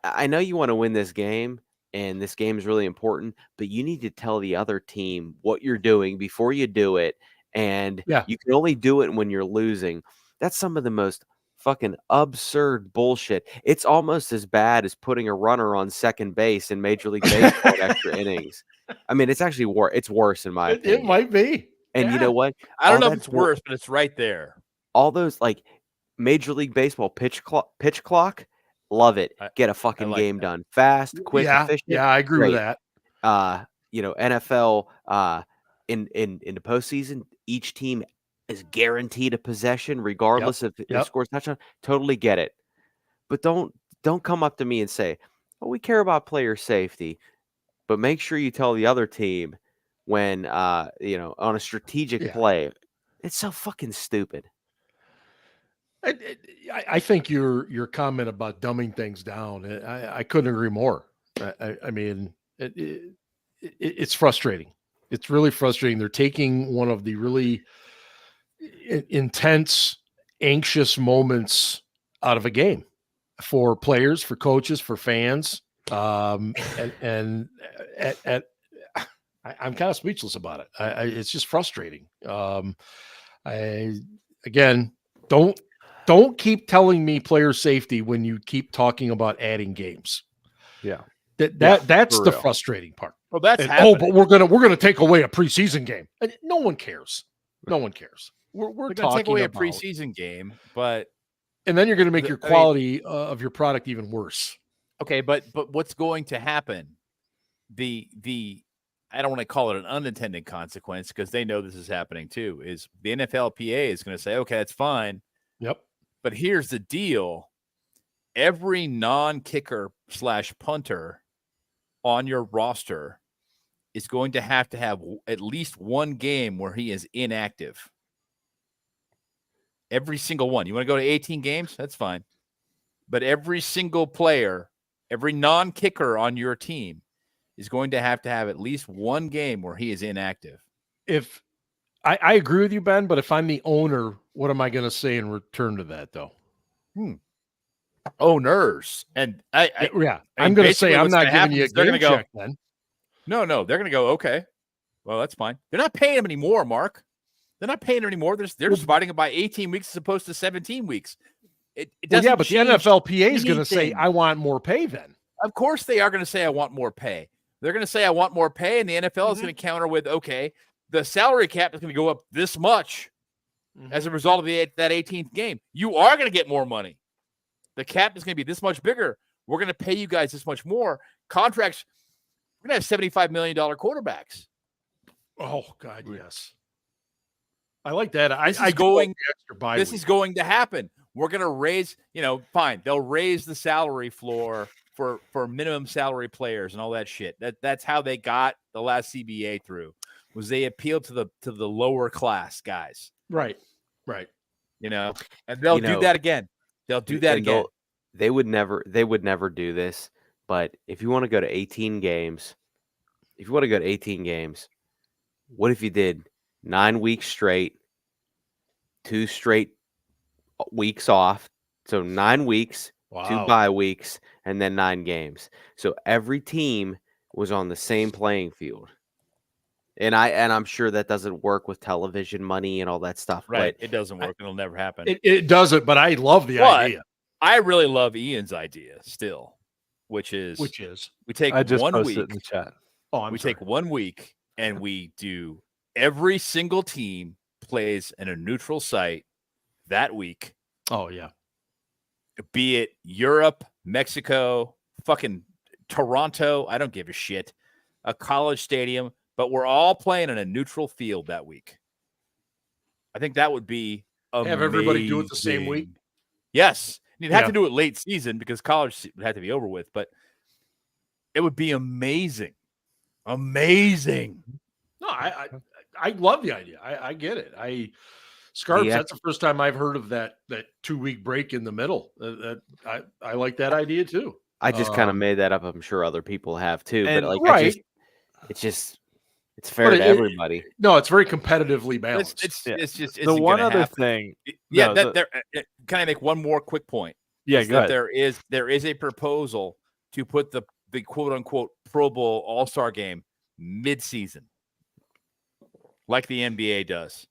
I know you want to win this game, and this game is really important, but you need to tell the other team what you're doing before you do it. And you can only do it when you're losing. That's some of the most fucking absurd bullshit. It's almost as bad as putting a runner on second base in Major League Baseball at extra innings. I mean, it's actually it's worse in my opinion. It might be. And you know what? I don't know if it's worse, but it's right there. All those Major League Baseball pitch clock, love it. Get a fucking game done fast, quick, efficient. Yeah, I agree with that. NFL in the postseason, each team is guaranteed a possession regardless of who scores touchdown. Totally get it, but don't come up to me and say, "Oh, we care about player safety," but make sure you tell the other team when on a strategic play. It's so fucking stupid. I think your comment about dumbing things down, I couldn't agree more. I mean, it's frustrating. It's really frustrating. They're taking one of the really intense, anxious moments out of a game for players, for coaches, for fans. I'm kind of speechless about it. It's just frustrating. Don't keep telling me player safety when you keep talking about adding games. Yeah. That's the frustrating part. Well, that's but we're gonna take away a preseason game. And no one cares. No one cares. We're talking take away about a preseason game, but and then you're going to make your quality of your product even worse. Okay, but what's going to happen? The I don't want to call it an unintended consequence because they know this is happening too. Is the NFLPA is going to say, okay, that's fine. Yep. But here's the deal: every non-kicker / punter on your roster is going to have at least one game where he is inactive. Every single one. You want to go to 18 games? That's fine. But every single player, every non-kicker on your team is going to have at least one game where he is inactive. If I agree with you, Ben, but if I'm the owner, what am I going to say in return to that, though? Owners. And I'm going to say I'm not giving you a game check then. No, they're going to go, okay, well, that's fine. They're not paying him anymore, Mark. They're not paying him anymore. They're just dividing it by 18 weeks as opposed to 17 weeks. It doesn't but the NFLPA is going to say, I want more pay then. Of course they are going to say, I want more pay. They're going to say, I want more pay, and the NFL is going to counter with, okay, the salary cap is going to go up this much as a result of that 18th game. You are going to get more money. The cap is going to be this much bigger. We're going to pay you guys this much more. Contracts, we're going to have $75 million quarterbacks. Oh, God, yes. I like that. This is going to happen. We're going to raise, fine. They'll raise the salary floor for minimum salary players and all that shit. That's how they got the last CBA through. Was they appealed to the lower class guys. Right. And they'll do that again. They'll do that again. They would never do this, but if you want to go to 18 games, what if you did 9 weeks straight, 2 straight weeks off? So 9 weeks, 2 bye weeks, and then 9 games. So every team was on the same playing field. And I'm sure that doesn't work with television money and all that stuff. Right. But it doesn't work. It'll never happen. It doesn't, but I love the idea. I really love Ian's idea still, which is we take I just 1 posted week. it in the chat. Oh, We take 1 week and we do every single team plays in a neutral site that week. Oh, yeah. Be it Europe, Mexico, fucking Toronto. I don't give a shit. A college stadium, but we're all playing in a neutral field that week. I think that would be amazing. Have everybody do it the same week? Yes. You'd have to do it late season because college would have to be over with, but it would be amazing. Amazing. No, I love the idea. I get it. Scarps, that's the first time I've heard of that 2-week break in the middle. I like that idea too. I just kind of made that up. I'm sure other people have too, but like it's fair to everybody. No, it's very competitively balanced. It's just the one other thing. Yeah, can I make one more quick point? Yeah, go ahead. There is a proposal to put the quote unquote Pro Bowl All-Star game mid-season, like the NBA does.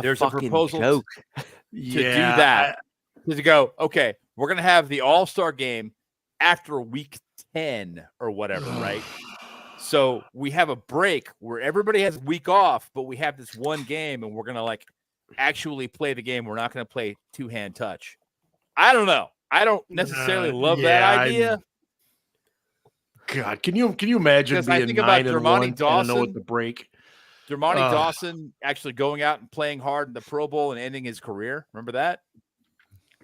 There's a proposal joke to do that. To go, okay, we're gonna have the All-Star game after week 10 or whatever, right? So we have a break where everybody has a week off, but we have this one game and we're going to actually play the game. We're not going to play two-hand touch. I don't know. I don't necessarily love that idea. God, can you imagine being 9-1 Dawson with the break? Dermontti Dawson actually going out and playing hard in the Pro Bowl and ending his career. Remember that?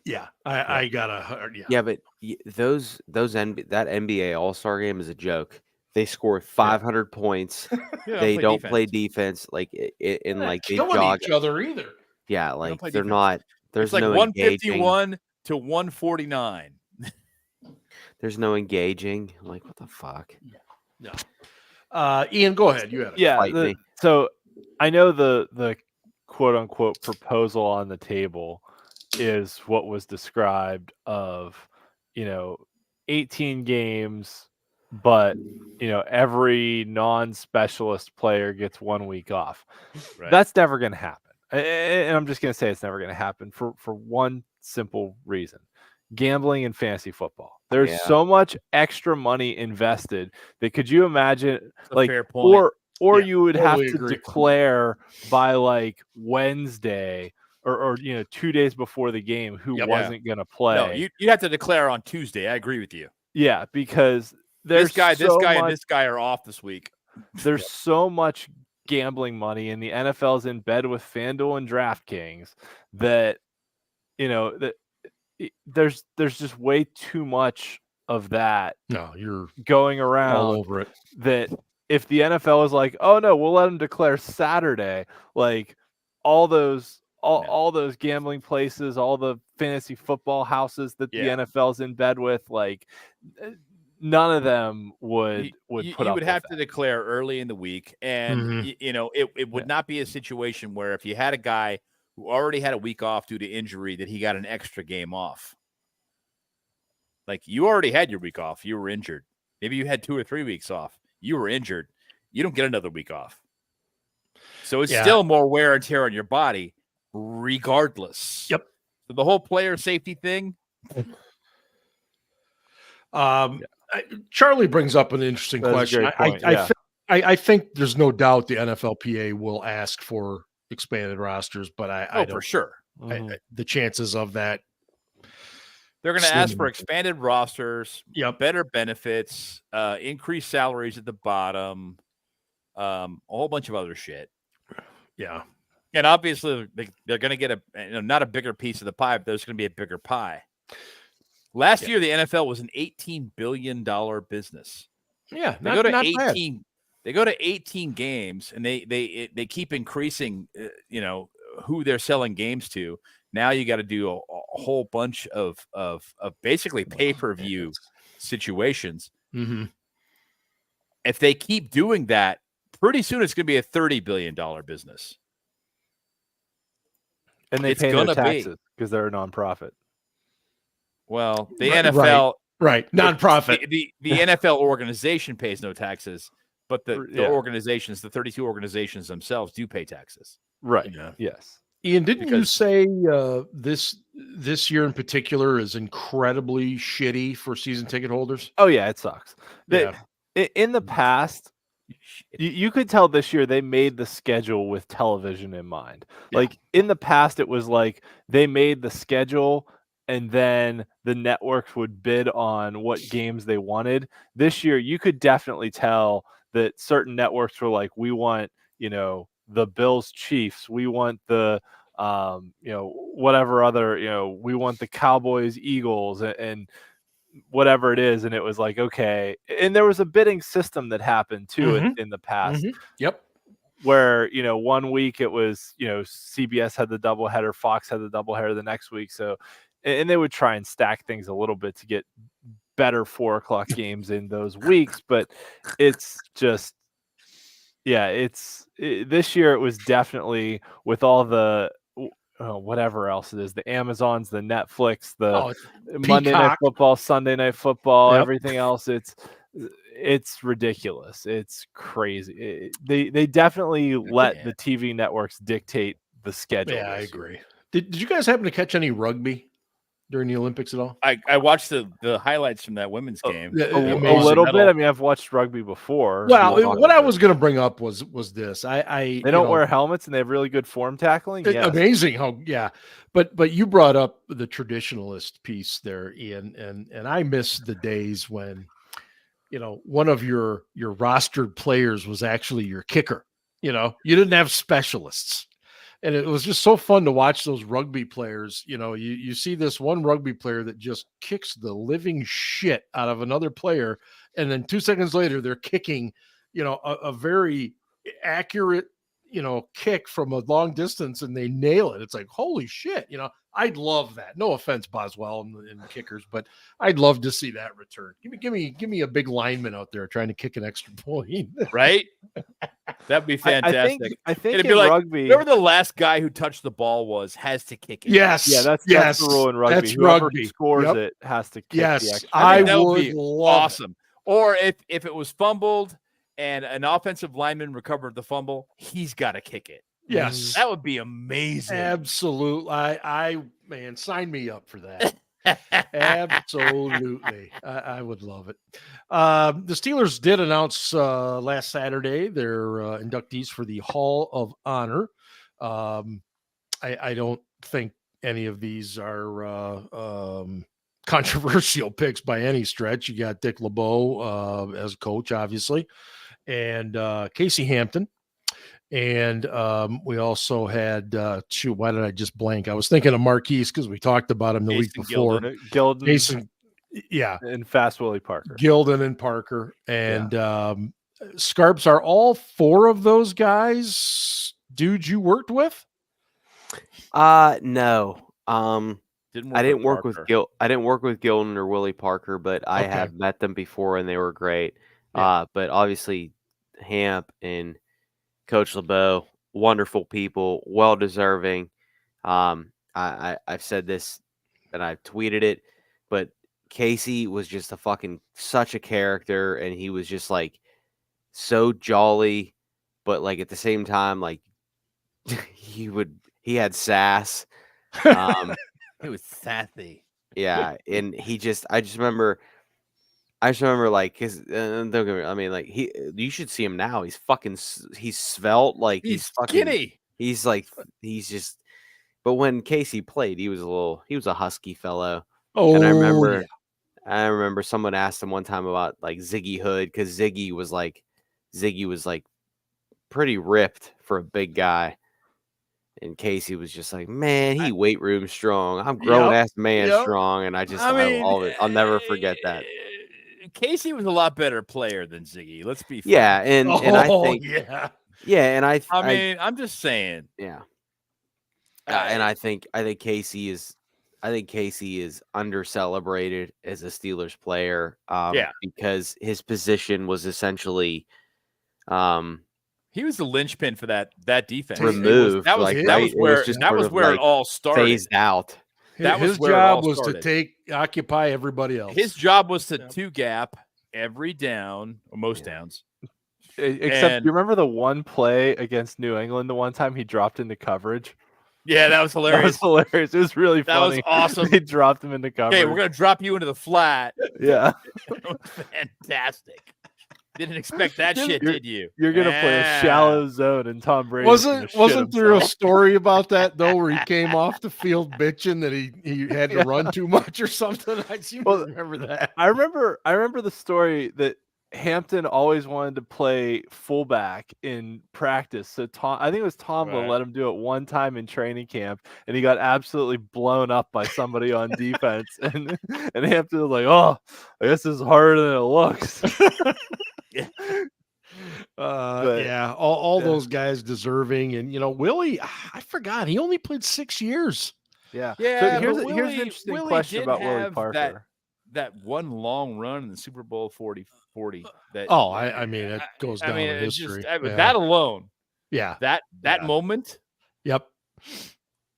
Yeah, I gotta. Yeah, but that NBA All-Star game is a joke. They score 500 points. They don't play defense. Like they jog each other either. Yeah, like they're not. There's like no 151 to 149. There's no engaging. Like what the fuck? No. Ian, go ahead. You have it. Yeah. So I know the quote unquote proposal on the table is what was described of 18 games. But every non-specialist player gets 1 week off. Right. That's never going to happen, and I'm just going to say it's never going to happen for one simple reason: gambling in fantasy football. There's so much extra money invested that could you imagine, or you would have to declare by Wednesday or 2 days before the game who wasn't going to play. No, you have to declare on Tuesday. I agree with you. Yeah, because. This guy, and this guy are off this week. There's so much gambling money, and the NFL's in bed with FanDuel and DraftKings that that there's just way too much of that. No, you're going around all over it. That if the NFL is like, oh no, we'll let them declare Saturday, all those gambling places, all the fantasy football houses that the NFL's in bed with, none of them would put up. You would have to declare early in the week, and it would not be a situation where if you had a guy who already had a week off due to injury that he got an extra game off. You already had your week off, you were injured. Maybe you had 2 or 3 weeks off. You were injured. You don't get another week off. So it's still more wear and tear on your body, regardless. Yep. So the whole player safety thing. Charlie brings up an interesting question. I think there's no doubt the NFLPA will ask for expanded rosters, but I don't for sure. The chances of that. They're going to ask for expanded rosters, better benefits, increased salaries at the bottom, a whole bunch of other shit. Yeah. And obviously they're going to get not a bigger piece of the pie, but there's going to be a bigger pie. Last year, the NFL was an $18 billion business. Yeah, they go to 18. Bad. They go to 18 games, and they keep increasing. Who they're selling games to. Now you got to do a whole bunch of basically pay-per-view situations. Mm-hmm. If they keep doing that, pretty soon it's going to be a $30 billion business. And they pay no taxes because they're a nonprofit. Well, the NFL, nonprofit. The NFL organization pays no taxes, but the organizations, the 32 organizations themselves, do pay taxes. Right. Yeah. Yes. Ian, didn't you Because- say this year in particular is incredibly shitty for season ticket holders? Oh yeah, it sucks. Yeah. In the past, you could tell this year they made the schedule with television in mind. Yeah. Like in the past, it was like they made the schedule and then the networks would bid on what games they wanted. This year, you could definitely tell that certain networks were like, we want, the Bills Chiefs, we want the whatever other, we want the Cowboys Eagles and whatever it is. And it was like, okay. And there was a bidding system that happened too in the past. Yep. Where, 1 week it was, CBS had the doubleheader, Fox had the doubleheader the next week. So, and they would try and stack things a little bit to get better 4 o'clock games in those weeks. But it's just, this year it was definitely with all the, whatever else it is, the Amazons, the Netflix, the Monday Night Football, Sunday Night Football, everything else. It's ridiculous. It's crazy. They definitely let the TV networks dictate the schedule. Yeah, I agree. Did you guys happen to catch any rugby during the Olympics at all? I watched the highlights from that women's game. A little bit. I mean, I've watched rugby before. Well, what I was going to bring up was this. They don't wear helmets and they have really good form tackling. Yes. Amazing how, But you brought up the traditionalist piece there, Ian, and I miss the days when, one of your rostered players was actually your kicker. You didn't have specialists. And it was just so fun to watch those rugby players. You see this one rugby player that just kicks the living shit out of another player. And then 2 seconds later, they're kicking, a very accurate, kick from a long distance and they nail it. It's like, holy shit. I'd love that. No offense, Boswell and kickers, but I'd love to see that return. Give me a big lineman out there trying to kick an extra point. Right? That'd be fantastic. I think it'd in be like rugby, whoever the last guy who touched the ball has to kick it. Yes. Yeah, that's the rule in rugby. That's Whoever rugby. scores it has to kick the extra. I that would would be love awesome. Or if it was fumbled and an offensive lineman recovered the fumble, he's got to kick it. Yes. That would be amazing. Absolutely. Man, sign me up for that. Absolutely. I would love it. The Steelers did announce last Saturday their inductees for the Hall of Honor. I don't think any of these are controversial picks by any stretch. You got Dick LeBeau as coach, obviously, and Casey Hampton. And we also had why did I just blank? I was thinking of Marquise because we talked about him the week before. Gilden, Jason, and Fast Willie Parker. Gilden and Parker. And Scarps, are all 4 of those guys dudes you worked with? No. I didn't work with Gilden or Willie Parker, but I have met them before and they were great. But obviously Hamp and Coach LeBeau, wonderful people, well deserving. I've said this and I've tweeted it, but Casey was just such a character, and he was just like so jolly, but like at the same time, like he had sass. It was sassy. Yeah, and I just remember like his. Don't get me. I mean, like you should see him now. He's svelte. Like he's fucking skinny. He's just. But when Casey played, he was a husky fellow. Oh, and I remember someone asked him one time about like Ziggy Hood, because Ziggy was like pretty ripped for a big guy. And Casey was just like, man, he weight room strong. I'm grown ass man strong. And I'll never forget that. Casey was a lot better player than Ziggy. Let's be fair. Yeah, and I think and I'm just saying. Yeah. And I think Casey is under celebrated as a Steelers player. Because his position was essentially he was the linchpin for that defense. Removed. That was where it all started. Phased out. His job was to occupy everybody else. His job was to two-gap every down, or most downs. Except, you remember the one play against New England, the one time he dropped into coverage? Yeah, that was hilarious. It was really That funny. was awesome. They dropped him into cover. Okay, we're gonna drop you into the flat. Yeah. Fantastic. Didn't expect that shit, did you? You're gonna play a shallow zone, and Tom Brady Wasn't there a story about that though, where he came off the field bitching that he had to run too much or something? I seem to remember that. I remember the story that Hampton always wanted to play fullback in practice. So I think it was Tomlin let him do it one time in training camp, and he got absolutely blown up by somebody on defense. And Hampton was like, "Oh, I guess this is harder than it looks." All those guys deserving, and Willie, I forgot he only played 6 years. Yeah. Yeah. So here's an interesting question about Willie Parker. That one long run in the Super Bowl 40. That I mean, it goes down in history. That alone. Yeah. That moment. Yep.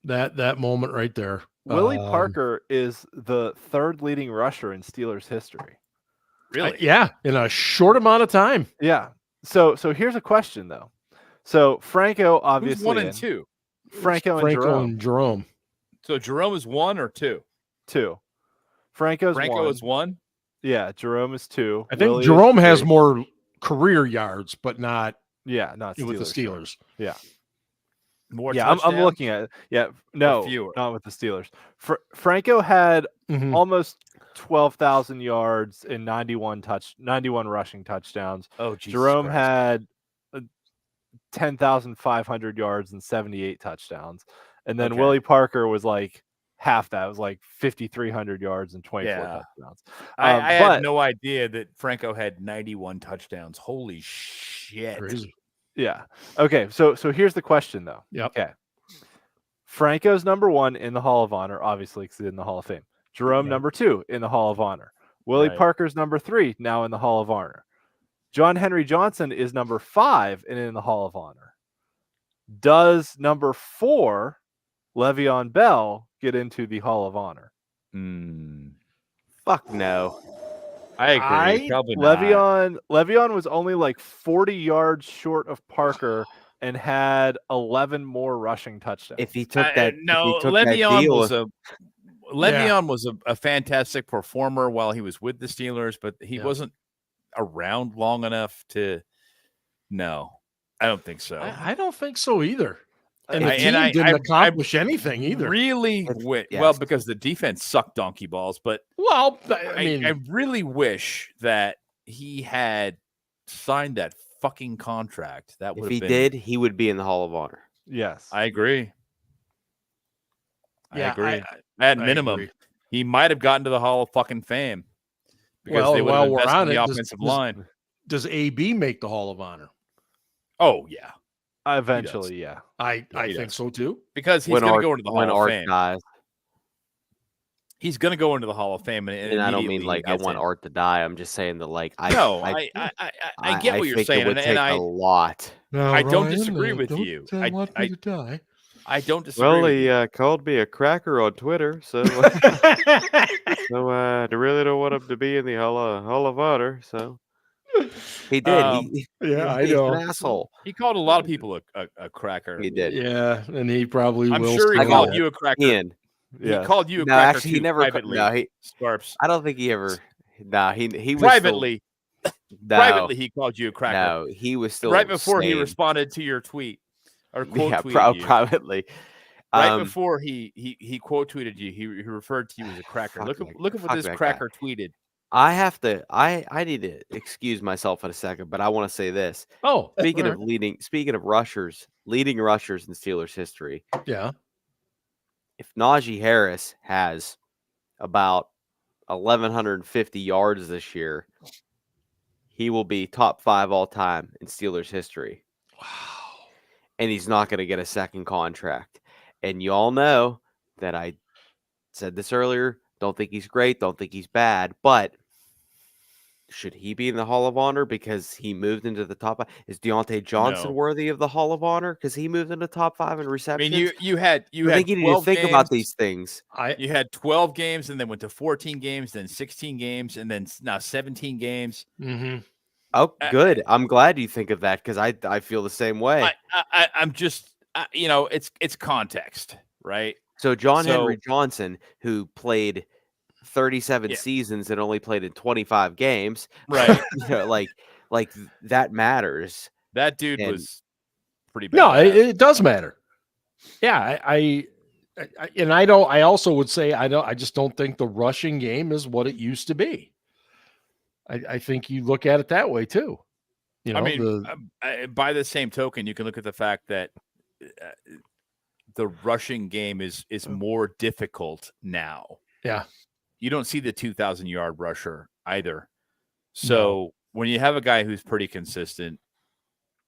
That moment right there. Willie Parker is the third leading rusher in Steelers history. Really? In a short amount of time. Yeah. So here's a question though. So Franco obviously Who's 1 and 2. Franco and Jerome. So Jerome is 1 or 2? 2. Franco is 1. Yeah, Jerome is 2. I think Willie Jerome has more career yards, but not not with the Steelers. Yeah. More. Yeah, I'm looking at it. Yeah, no, not with the Steelers. Franco had almost 12,000 yards and 91 rushing touchdowns. Oh, Jesus Jerome Christ. had 10,500 yards and 78 touchdowns, and then Willie Parker was like half that. It was like 5,300 yards and 24 touchdowns. I had no idea that Franco had 91 touchdowns. Holy shit. Crazy. Yeah. Okay. So here's the question though. Yep. Okay. Franco's number 1 in the Hall of Honor, obviously, because he's in the Hall of Fame. Jerome number 2 in the Hall of Honor. Willie Parker's number 3 now in the Hall of Honor. John Henry Johnson is number 5 and in the Hall of Honor. Does number 4 Le'Veon Bell get into the Hall of Honor? Fuck no. I agree. Probably not. Le'Veon was only like 40 yards short of Parker and had 11 more rushing touchdowns. If he took that, Le'Veon was a fantastic performer while he was with the Steelers, but he wasn't around long enough to. No, I don't think so. I don't think so either. And the team didn't accomplish anything either. Really, because the defense sucked donkey balls. But I really wish that he had signed that fucking contract. That would if he did, he would be in the Hall of Honor. Yes, I agree. I agree. At minimum, he might have gotten to the Hall of fucking Fame because they would have invested in the offensive line. Does AB make the Hall of Honor? Oh yeah. Eventually, yeah. I think so too. Because he's going to go into the Hall of Fame. Dies. He's going to go into the Hall of Fame, and I don't mean like I want Art to die. I'm just saying that like I get what you're saying, it would take a lot. No, I don't disagree with you. I want me to die. I don't disagree. Well, he called me a cracker on Twitter, so I really don't want him to be in the Hall of Honor. So. He did. I know. An asshole. He called a lot of people a cracker. He did. Yeah, and he probably I'm will. sure he called you a cracker. Ian. Yeah. He called you a cracker. Actually, he never. Privately. Scarps. I don't think he ever. No, he was privately. Still, privately, he called you a cracker. No, he was still right before he responded to your tweet or quote tweeted you. Privately. Right before he quote tweeted you, he referred to you as a cracker. Look at what this cracker tweeted. I need to excuse myself in a second, but I want to say this. Oh, speaking of leading rushers in Steelers history. Yeah. If Najee Harris has about 1,150 yards this year, he will be top 5 all time in Steelers history. Wow. And he's not going to get a second contract. And you all know that I said this earlier. Don't think he's great. Don't think he's bad. But should he be in the Hall of Honor because he moved into the top 5? Is Deontay Johnson worthy of the Hall of Honor because he moved into top 5 in receptions? I mean, you had I think you need to think about these things. You had 12 games and then went to 14 games, then 16 games, and then now 17 games. Mm-hmm. Oh, good. I'm glad you think of that because I feel the same way. it's context, right? So John Henry Johnson, who played 37 seasons and only played in 25 games, right? like that matters. That dude was pretty bad. No, it does matter. Yeah, I also would say I just don't think the rushing game is what it used to be. I think you look at it that way too. By the same token, you can look at the fact that the rushing game is more difficult now. Yeah. You don't see the 2,000-yard rusher either. So when you have a guy who's pretty consistent,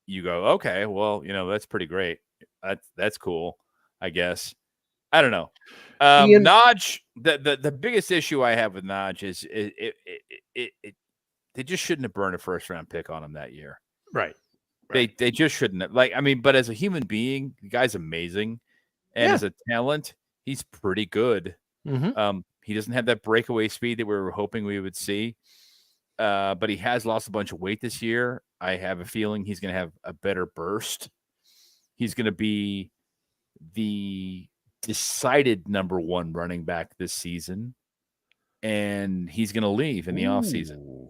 you go, okay, well, that's pretty great. That's cool, I guess. I don't know. Naj, the biggest issue I have with Naj is they just shouldn't have burned a first-round pick on him that year. Right. They just shouldn't have. But as a human being, the guy's amazing. And as a talent, he's pretty good. Mm-hmm. He doesn't have that breakaway speed that we were hoping we would see. But he has lost a bunch of weight this year. I have a feeling he's going to have a better burst. He's going to be the decided number one running back this season. And he's going to leave in the offseason.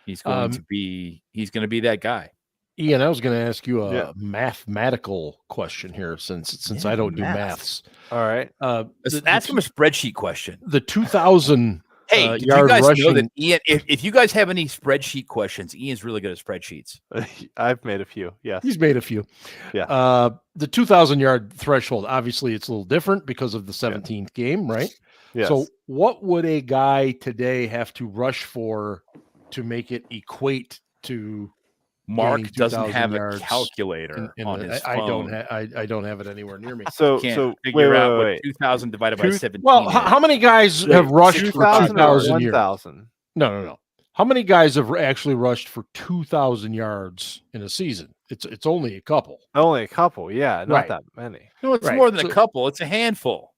He's going to be that guy. Ian, I was going to ask you a mathematical question here since I don't do maths. All right. Ask him a spreadsheet question. The 2,000 Hey, did you guys know that Ian, if you guys have any spreadsheet questions, Ian's really good at spreadsheets. I've made a few. Yes. He's made a few. Yeah. The 2,000-yard threshold, obviously it's a little different because of the 17th game, right? Yes. So what would a guy today have to rush for to make it equate to Mark doesn't have a calculator on his phone. I don't have it anywhere near me. So figure out what 2,000 divided by 17. Well, how many guys have rushed for 2,000 yards? No. How many guys have actually rushed for 2,000 yards in a season? It's only a couple. Only a couple, yeah, not that many. No, it's more than a couple. It's a handful.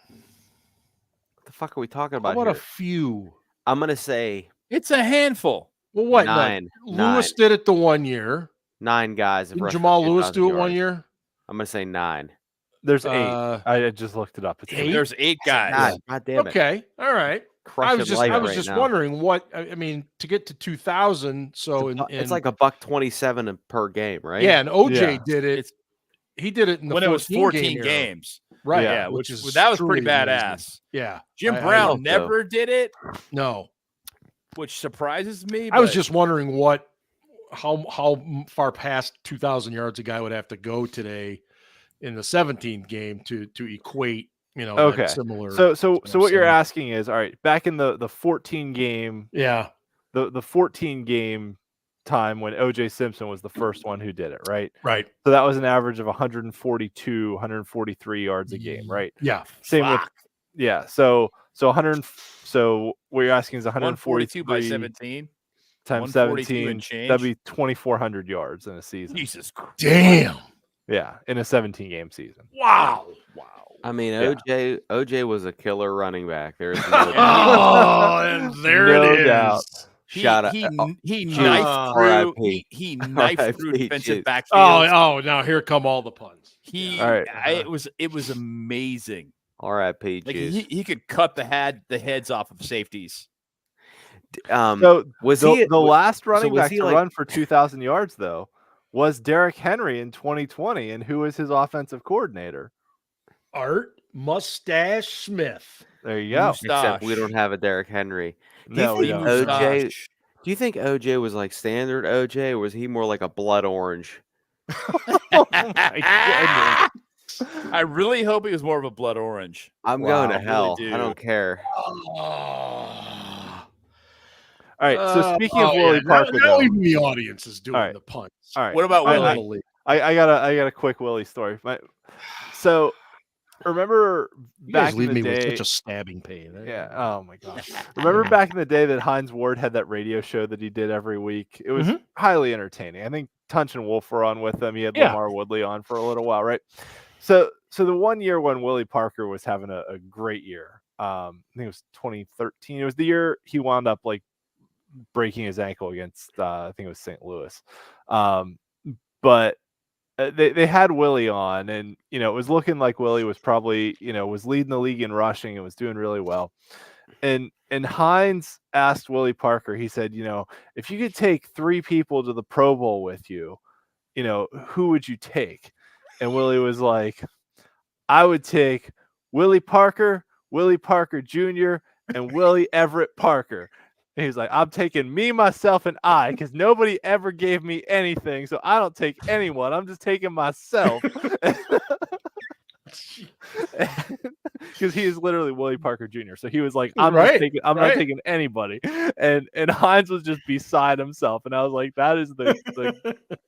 What the fuck are we talking about? How about here? a few? I'm gonna say it's a handful. Well, what? Nine. Lewis did it the 1 year. 9 guys. Did Jamal Lewis do it 1 year? I'm gonna say 9. There's 8. I just looked it up. It's 8? There's 8 guys. God damn it. Okay. All right. I was just now. wondering what to get to 2,000. So it's like $1.27 per game, right? Yeah, and OJ did it. He did it when it was 14 games. Right. Yeah, which is that was pretty badass. Amazing. Yeah. Jim Brown never did it. No. Which surprises me. I was just wondering how far past 2,000 yards a guy would have to go today in the 17th game to equate, that similar. So what you're asking is, all right, back in the 14 game, the 14 game time when OJ Simpson was the first one who did it, right? Right. So that was an average of 142, 143 yards a game, right? Yeah. Same with So 100. So what you're asking is 142 by 17 times 17. That'd be 2,400 yards in a season. Jesus Christ! Damn. Yeah, in a 17 game season. Wow. I mean, OJ was a killer running back. There's and there it is. Doubt. He knifed through defensive backfield. Oh, now here come all the puns. It was amazing. R.I.P. He could cut the heads off of safeties. So was the last running back to run for 2,000 yards though was Derrick Henry in 2020, and who was his offensive coordinator? Art Mustache Smith. There you go. Except we don't have a Derrick Henry. Do you think OJ was like standard OJ, or was he more like a blood orange? Oh my goodness. I really hope he was more of a blood orange. I'm going to hell. Really I don't care. All right. So speaking of Willie Parker, now even the audience is doing the puns. All right. What about Willie? I got a quick Willie story. So remember back in the day, with such a stabbing pain. Yeah. Oh my gosh. Remember back in the day that Hines Ward had that radio show that he did every week? It was highly entertaining. I think Tunch and Wolf were on with him. He had Lamar Woodley on for a little while, right? So the 1 year when Willie Parker was having a great year, I think it was 2013. It was the year he wound up like breaking his ankle against I think it was St. Louis. But they had Willie on, and it was looking like Willie was probably was leading the league in rushing and was doing really well. And Hines asked Willie Parker. He said, if you could take 3 people to the Pro Bowl with you, who would you take? And Willie was like, I would take Willie Parker Jr., and Willie Everett Parker. And he's like, I'm taking me, myself, and I, because nobody ever gave me anything, so I don't take anyone. I'm just taking myself. Because he is literally Willie Parker Jr. So he was like, I'm not taking anybody. And Hines was just beside himself. And I was like, that is the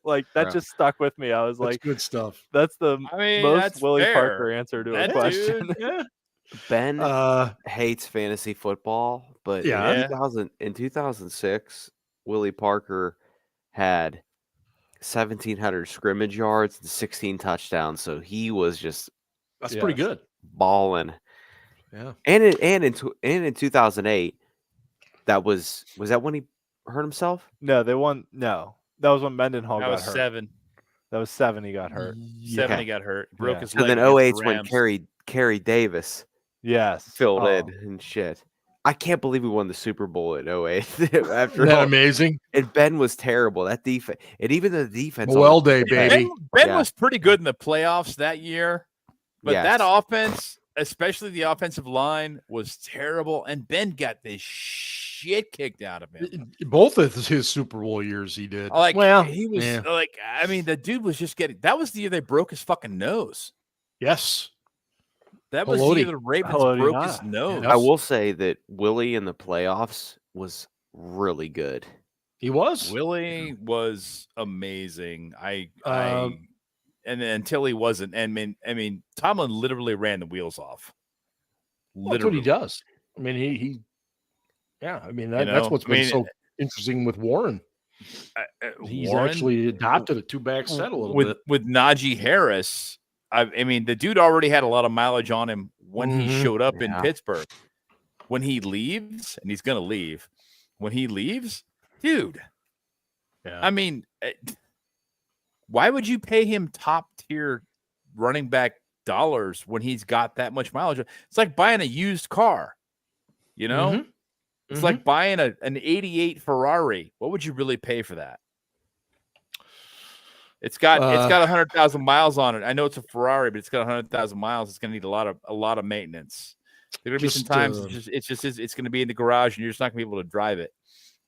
like that just stuck with me. I was like, good stuff. That's the most Willie Parker answer to a question. Ben hates fantasy football, but in 2006, Willie Parker had 1,700 scrimmage yards and 16 touchdowns. So he was just pretty good, balling. Yeah, and in 2008, that was that when he hurt himself? No, they won. No, that was when Mendenhall got hurt. 7. That was 7. He got hurt. 7. He got hurt. Broke his leg. And then 08's when Kerry Davis filled in and shit. I can't believe we won the Super Bowl in 08. After that amazing. And Ben was terrible. That defense, and even the defense. Well, day, baby. Ben was pretty good in the playoffs that year, but that offense, especially the offensive line, was terrible. And Ben got this shit kicked out of him. Both of his Super Bowl years, he did. He was the dude was just getting. That was the year they broke his fucking nose. Yes. That was the year the Ravens broke his nose. I will say that Willie in the playoffs was really good. He was. Willie was amazing. And until he wasn't. I mean, Tomlin literally ran the wheels off. That's what he does. I mean, that's what's been so interesting with Warren. He's actually adopted a 2-back set a little bit. With Najee Harris. I mean, the dude already had a lot of mileage on him when he showed up in Pittsburgh. When he leaves, and he's going to leave, when he leaves, dude, I mean, why would you pay him top-tier running back dollars when he's got that much mileage? It's like buying a used car, It's like buying an 88 Ferrari. What would you really pay for that? It's got 100,000 miles on it. I know it's a Ferrari, but it's got 100,000 miles. It's going to need a lot of maintenance. There are going to be some times it's going to be in the garage and you're just not going to be able to drive it.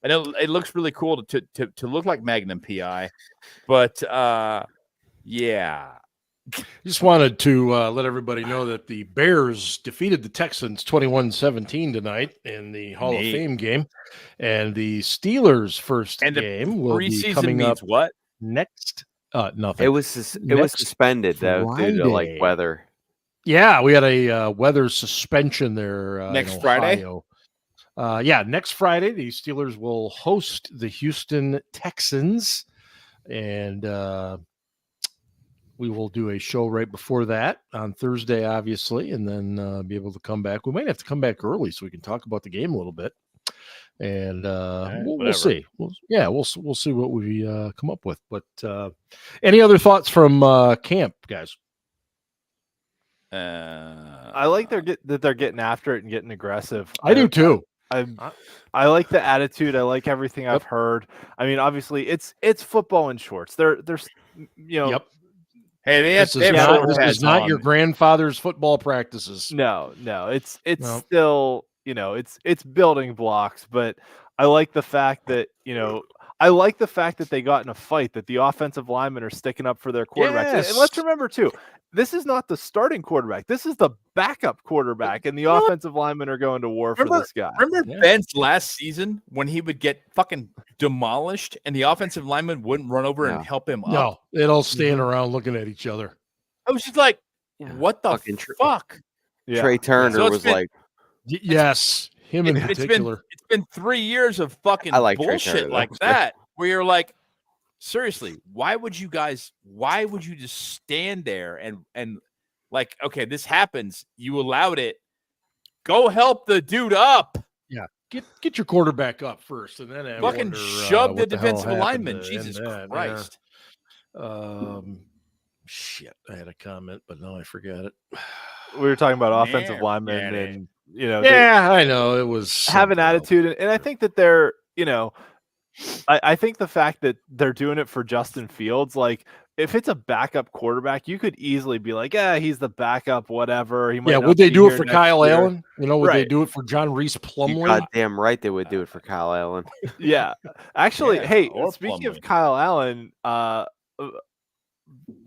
I know it looks really cool to look like Magnum PI, but Just wanted to let everybody know that the Bears defeated the Texans 21-17 tonight in the Hall of Fame game, and the Steelers' first game will be coming up. What next? Nothing. It was suspended though due to like weather. Yeah, we had a weather suspension there next Friday. Next Friday the Steelers will host the Houston Texans, and we will do a show right before that on Thursday, obviously, and then be able to come back. We might have to come back early so we can talk about the game a little bit. And we'll see. We'll see what we come up with. But any other thoughts from camp, guys? I like that they're getting after it and getting aggressive. I do too. I like the attitude. I like everything I've heard. I mean, obviously, it's football in shorts. There's Yep. Hey, this is not your grandfather's football practices. No, it's still. It's building blocks, but I like the fact that, they got in a fight, that the offensive linemen are sticking up for their quarterbacks. Yes. And let's remember too, this is not the starting quarterback. This is the backup quarterback, and the offensive linemen are going to war for this guy. Remember Ben's last season when he would get fucking demolished and the offensive lineman wouldn't run over and help him up? No, they'd all stand around looking at each other. I was just like, what the fuck? Yeah. Trey Turner was like, yes, him in particular. It's been 3 years of fucking bullshit like that, where you're like, seriously, why would you just stand there and like, okay, this happens, you allowed it, go help the dude up. Yeah, get your quarterback up first, and then fucking shove the defensive lineman. Jesus Christ. Shit, I had a comment, but now I forgot it. We were talking about offensive Man, linemen, yeah, and Yeah, I know it was have an something else. attitude, and I think that they're, I think the fact that they're doing it for Justin Fields, like if it's a backup quarterback, you could easily be like, yeah, he's the backup, whatever. He might not would they be do it here for next Kyle year. Allen? Would they Right. do it for John Reese You Plumlee? goddamn right they would do it for Kyle Allen. Yeah, actually, Yeah, hey, or speaking of Plumlee. Kyle Allen,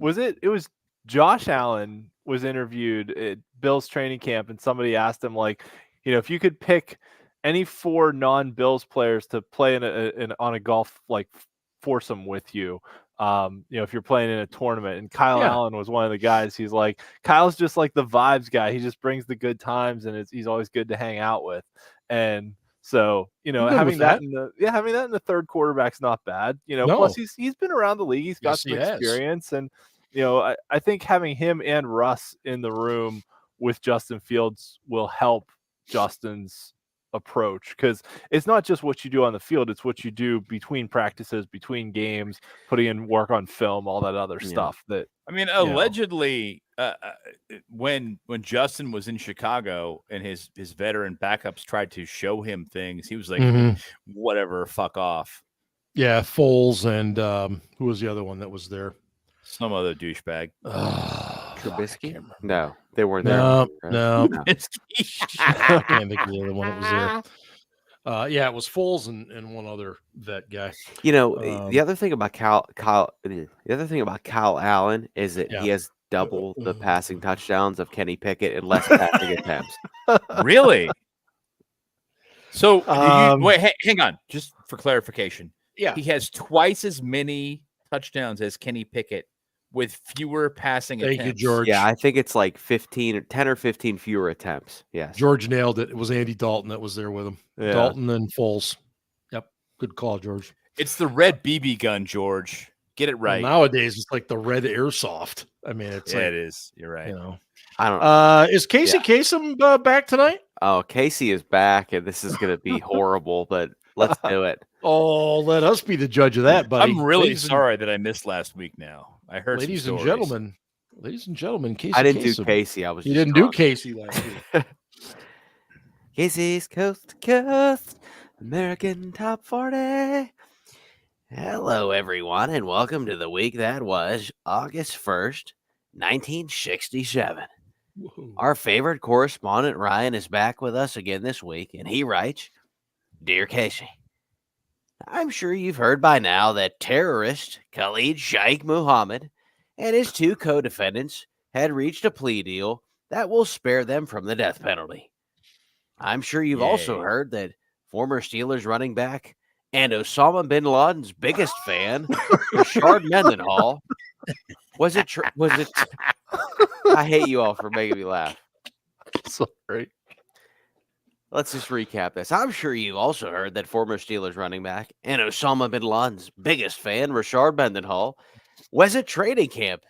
it was Josh Allen was interviewed at Bills training camp, and somebody asked him, like, if you could pick any 4 non-Bills players to play on a golf like foursome with you, if you're playing in a tournament, and Kyle Allen was one of the guys. He's like, Kyle's just like the vibes guy. He just brings the good times, and he's always good to hang out with. And so, having that in the third quarterback's not bad. Plus he's been around the league. He's got some experience, and I think having him and Russ in the room with Justin Fields will help Justin's approach, because it's not just what you do on the field, it's what you do between practices, between games, putting in work on film, all that other stuff. That allegedly when Justin was in Chicago and his veteran backups tried to show him things, he was like, whatever, fuck off. Yeah, Foles and who was the other one that was there? Some other douchebag. Trubisky? No, they weren't there. No. Trubisky. I can't think of the other one that was there. It was Foles and one other vet guy. The other thing about Kyle Allen is that he has double the passing touchdowns of Kenny Pickett and less passing attempts. Really? So wait, hang on, just for clarification. Yeah, he has twice as many touchdowns as Kenny Pickett with fewer passing attempts. Thank you, George. Yeah, I think it's like 10 or 15 fewer attempts. Yes. George nailed it. It was Andy Dalton that was there with him. Yeah. Dalton and Foles. Yep. Good call, George. It's the red BB gun, George. Get it right. Well, nowadays, it's like the red airsoft. I mean, it's it is. You're right. I don't know. Is Casey Kasem back tonight? Oh, Casey is back, and this is going to be horrible, but let's do it. Oh, let us be the judge of that, buddy. I'm really sorry that I missed last week now. I heard ladies and gentlemen, Casey. I didn't Kasem. do Casey. You didn't do Casey last week. Casey's Coast to Coast, American Top 40. Hello, everyone, and welcome to the week that was August 1st, 1967. Whoa. Our favorite correspondent, Ryan, is back with us again this week, and he writes, Dear Casey, I'm sure you've heard by now that terrorist Khalid Sheikh Mohammed and his 2 co-defendants had reached a plea deal that will spare them from the death penalty. I'm sure you've also heard that former Steelers running back and Osama bin Laden's biggest fan, Rashard Mendenhall, was it? I hate you all for making me laugh. Sorry. Let's just recap this. I'm sure you also heard that former Steelers running back and Osama bin Laden's biggest fan, Rashard Mendenhall, was at training camp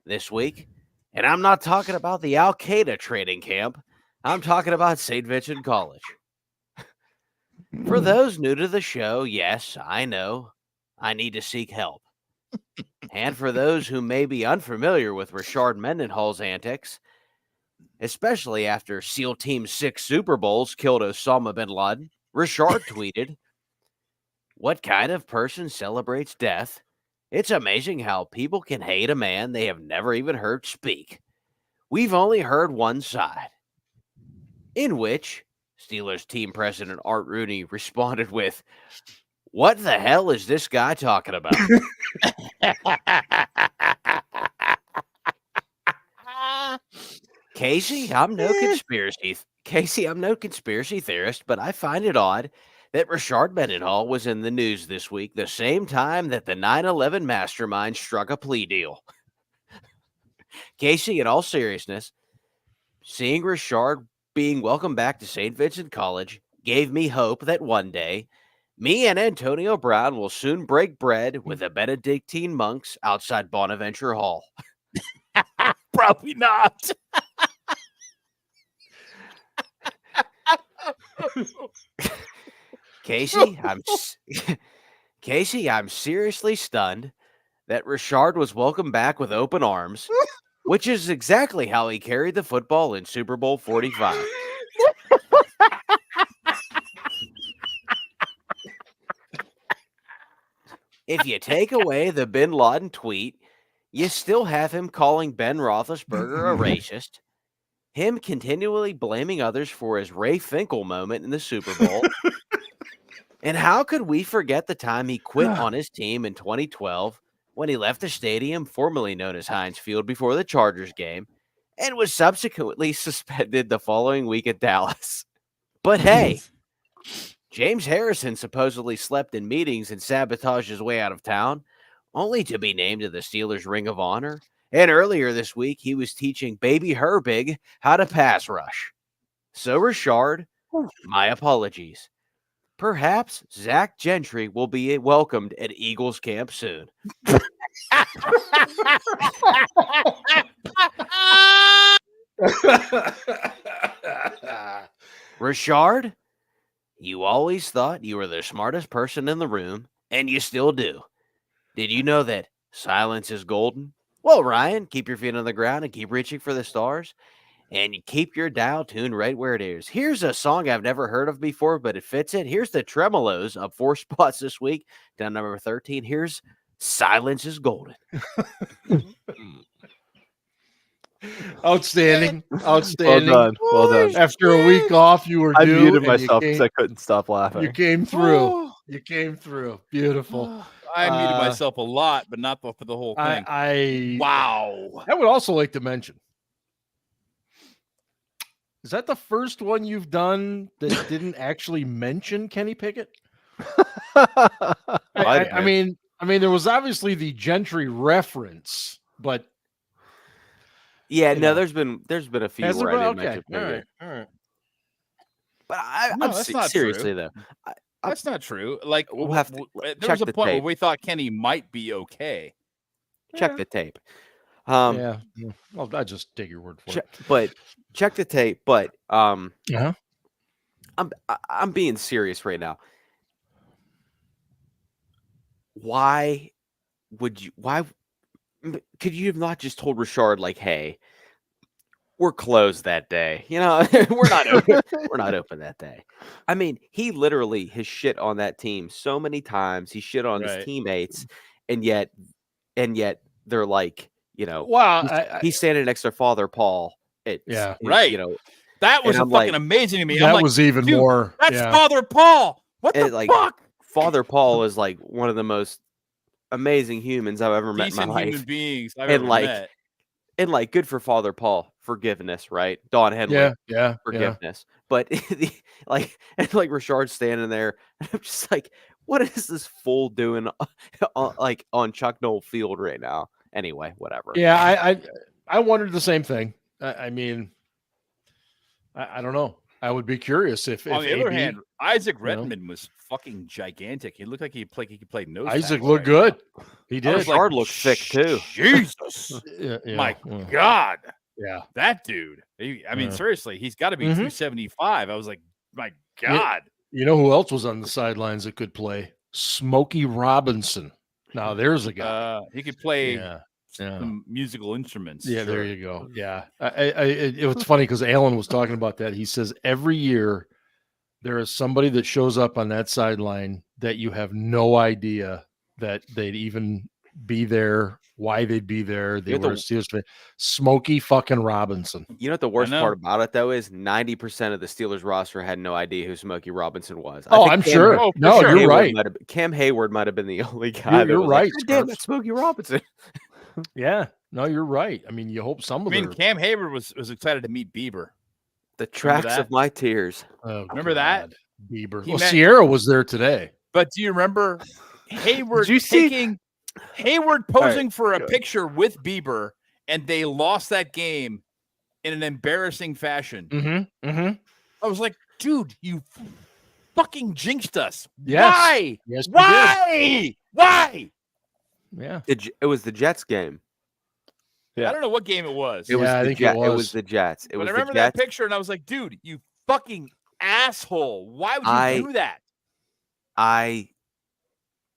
this week. And I'm not talking about the Al-Qaeda training camp. I'm talking about St. Vincent College. For those new to the show, yes, I know I need to seek help. And for those who may be unfamiliar with Rashard Mendenhall's antics, especially after SEAL Team's 6 Super Bowls killed Osama bin Laden, Rashard tweeted, What kind of person celebrates death? It's amazing how people can hate a man they have never even heard speak. We've only heard one side. In which Steelers team president Art Rooney responded with, What the hell is this guy talking about? Casey, I'm no conspiracy theorist, but I find it odd that Rashard Mendenhall was in the news this week, the same time that the 9/11 mastermind struck a plea deal. Casey, in all seriousness, seeing Rashard being welcomed back to St. Vincent College gave me hope that one day, me and Antonio Brown will soon break bread with the Benedictine monks outside Bonaventure Hall. Probably not. Casey, I'm seriously stunned that Richard was welcomed back with open arms, which is exactly how he carried the football in Super Bowl 45. If you take away the Bin Laden tweet, you still have him calling Ben Roethlisberger a racist, him continually blaming others for his Ray Finkel moment in the Super Bowl. And how could we forget the time he quit on his team in 2012 when he left the stadium formerly known as Heinz Field before the Chargers game and was subsequently suspended the following week at Dallas? But hey, James Harrison supposedly slept in meetings and sabotaged his way out of town, only to be named to the Steelers Ring of Honor. And earlier this week, he was teaching baby Herbig how to pass rush. So, Richard, my apologies. Perhaps Zach Gentry will be welcomed at Eagles camp soon. Richard, you always thought you were the smartest person in the room, and you still do. Did you know that silence is golden? Well, Ryan, keep your feet on the ground and keep reaching for the stars. And you keep your dial tuned right where it is. Here's a song I've never heard of before, but it fits it. Here's the Tremolos up 4 spots this week, down number 13. Here's Silence is Golden. Outstanding. Well done. Well done. After a week off, you were I due. muted and myself because I couldn't stop you laughing. came through. You came through. Beautiful. I muted myself a lot, but not for the whole thing. Wow. I would also like to mention, is that the first one you've done that didn't actually mention Kenny Pickett? I mean, there was obviously the Gentry reference, but yeah, no, there's been a few has where there I been? didn't mention Pickett. All right. But No, I'm that's not seriously true. though. That's not true. Like We'll have to there check was a the point where tape. we thought Kenny might be okay. Check the tape. Yeah. Well, I just take your word for it. But check the tape. But Yeah. I'm being serious right now. Why could you have not just told Richard, like, hey, we're closed that day? You know, we're not open. We're not open that day. I mean, he literally has shit on that team so many times. He shit on his teammates, and yet they're like, you know, wow, he's standing next to Father Paul. Right. You know, That was and I'm fucking like, amazing to me. that I'm like, was even dude, more. That's Father Paul. What the like, fuck? Father Paul is like one of the most amazing humans I've ever met in my Decent life. human beings I've And ever like, met. And like, good for Father Paul, forgiveness, right? Don Henley, forgiveness. But like Richard's standing there, and I'm just like, what is this fool doing on Chuck Noll Field right now? Anyway, whatever. Yeah, I wondered the same thing. I mean, I don't know. I would be curious if on the other AB, hand, Isaac Redmond was fucking gigantic. He looked like he could play nose. Isaac tackle looked right good. He did. Richard looked thick too. Jesus, my God, yeah, that dude. I mean, seriously, he's got to be 275. I was like, my God. You know who else was on the sidelines that could play? Smokey Robinson. Now there's a guy. He could play Yeah. some musical instruments. Yeah, there you go. Yeah. It was funny because Alan was talking about that. He says every year there is somebody that shows up on that sideline that you have no idea that they'd even be there, why they'd be there. They were Steelers fan. Smokey fucking Robinson. You know what the worst part about it though is 90% of the Steelers roster had no idea who Smokey Robinson was. I'm sure. No, you're right. Cam Hayward might have been the only guy. You're right. Like, damn, that's Smokey Robinson. Yeah, no, you're right. I mean, you hope some of them. Cam Hayward was excited to meet Bieber. The tracks of my tears. Oh, remember that? Bieber. Well, Sierra was there today. But do you remember Hayward Hayward posing for a picture with Bieber, and they lost that game in an embarrassing fashion? I was like, dude, you fucking jinxed us. Yes. Why? Yes, Why? Yeah. It was the Jets game. Yeah. I don't know what game it was. It was the Jets. But I remember that picture, and I was like, dude, you fucking asshole. Why would you do that?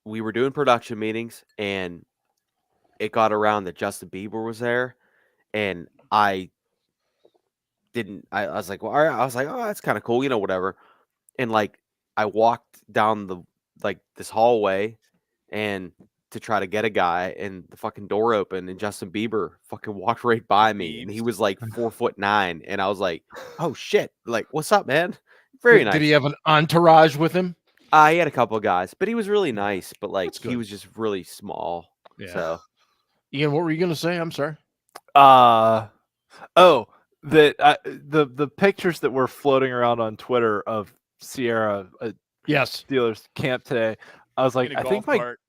We were doing production meetings, and it got around that Justin Bieber was there, and I was like, well, all right. I was like, oh, that's kind of cool, whatever. And like, I walked down this hallway and to try to get a guy, and the fucking door opened, and Justin Bieber fucking walked right by me, and he was like 4'9", and I was like, oh shit, like, what's up, man? Very nice. Did he have an entourage with him? He had a couple of guys, but he was really nice, but like That's good. he was just really small. Yeah. So, Ian, what were you gonna say? I'm sorry. The pictures that were floating around on Twitter of Sierra Yes. Steelers camp today, I was like, In a I think golf cart.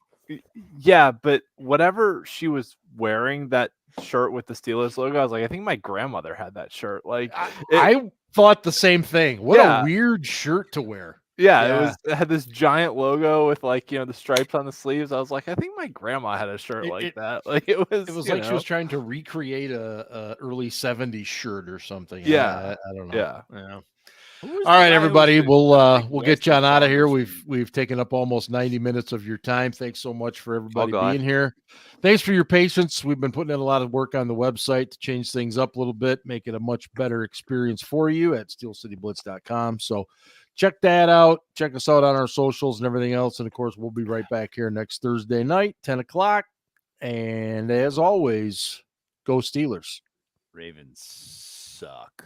yeah, but whatever she was wearing, that shirt with the Steelers logo, I was like, I think my grandmother had that shirt. Like, I thought the same thing. What Yeah. a weird shirt to wear. Yeah, it had this giant logo with like the stripes on the sleeves. I was like, I think my grandma had a shirt like that. Like it was like she was trying to recreate a early 70s shirt or something. Yeah. I don't know. Yeah. All right, everybody. We'll get John out of here. We've taken up almost 90 minutes of your time. Thanks so much for everybody being here. Thanks for your patience. We've been putting in a lot of work on the website to change things up a little bit, make it a much better experience for you at steelcityblitz.com. So check that out. Check us out on our socials and everything else. And of course, we'll be right back here next Thursday night, 10 o'clock. And as always, go Steelers. Ravens suck.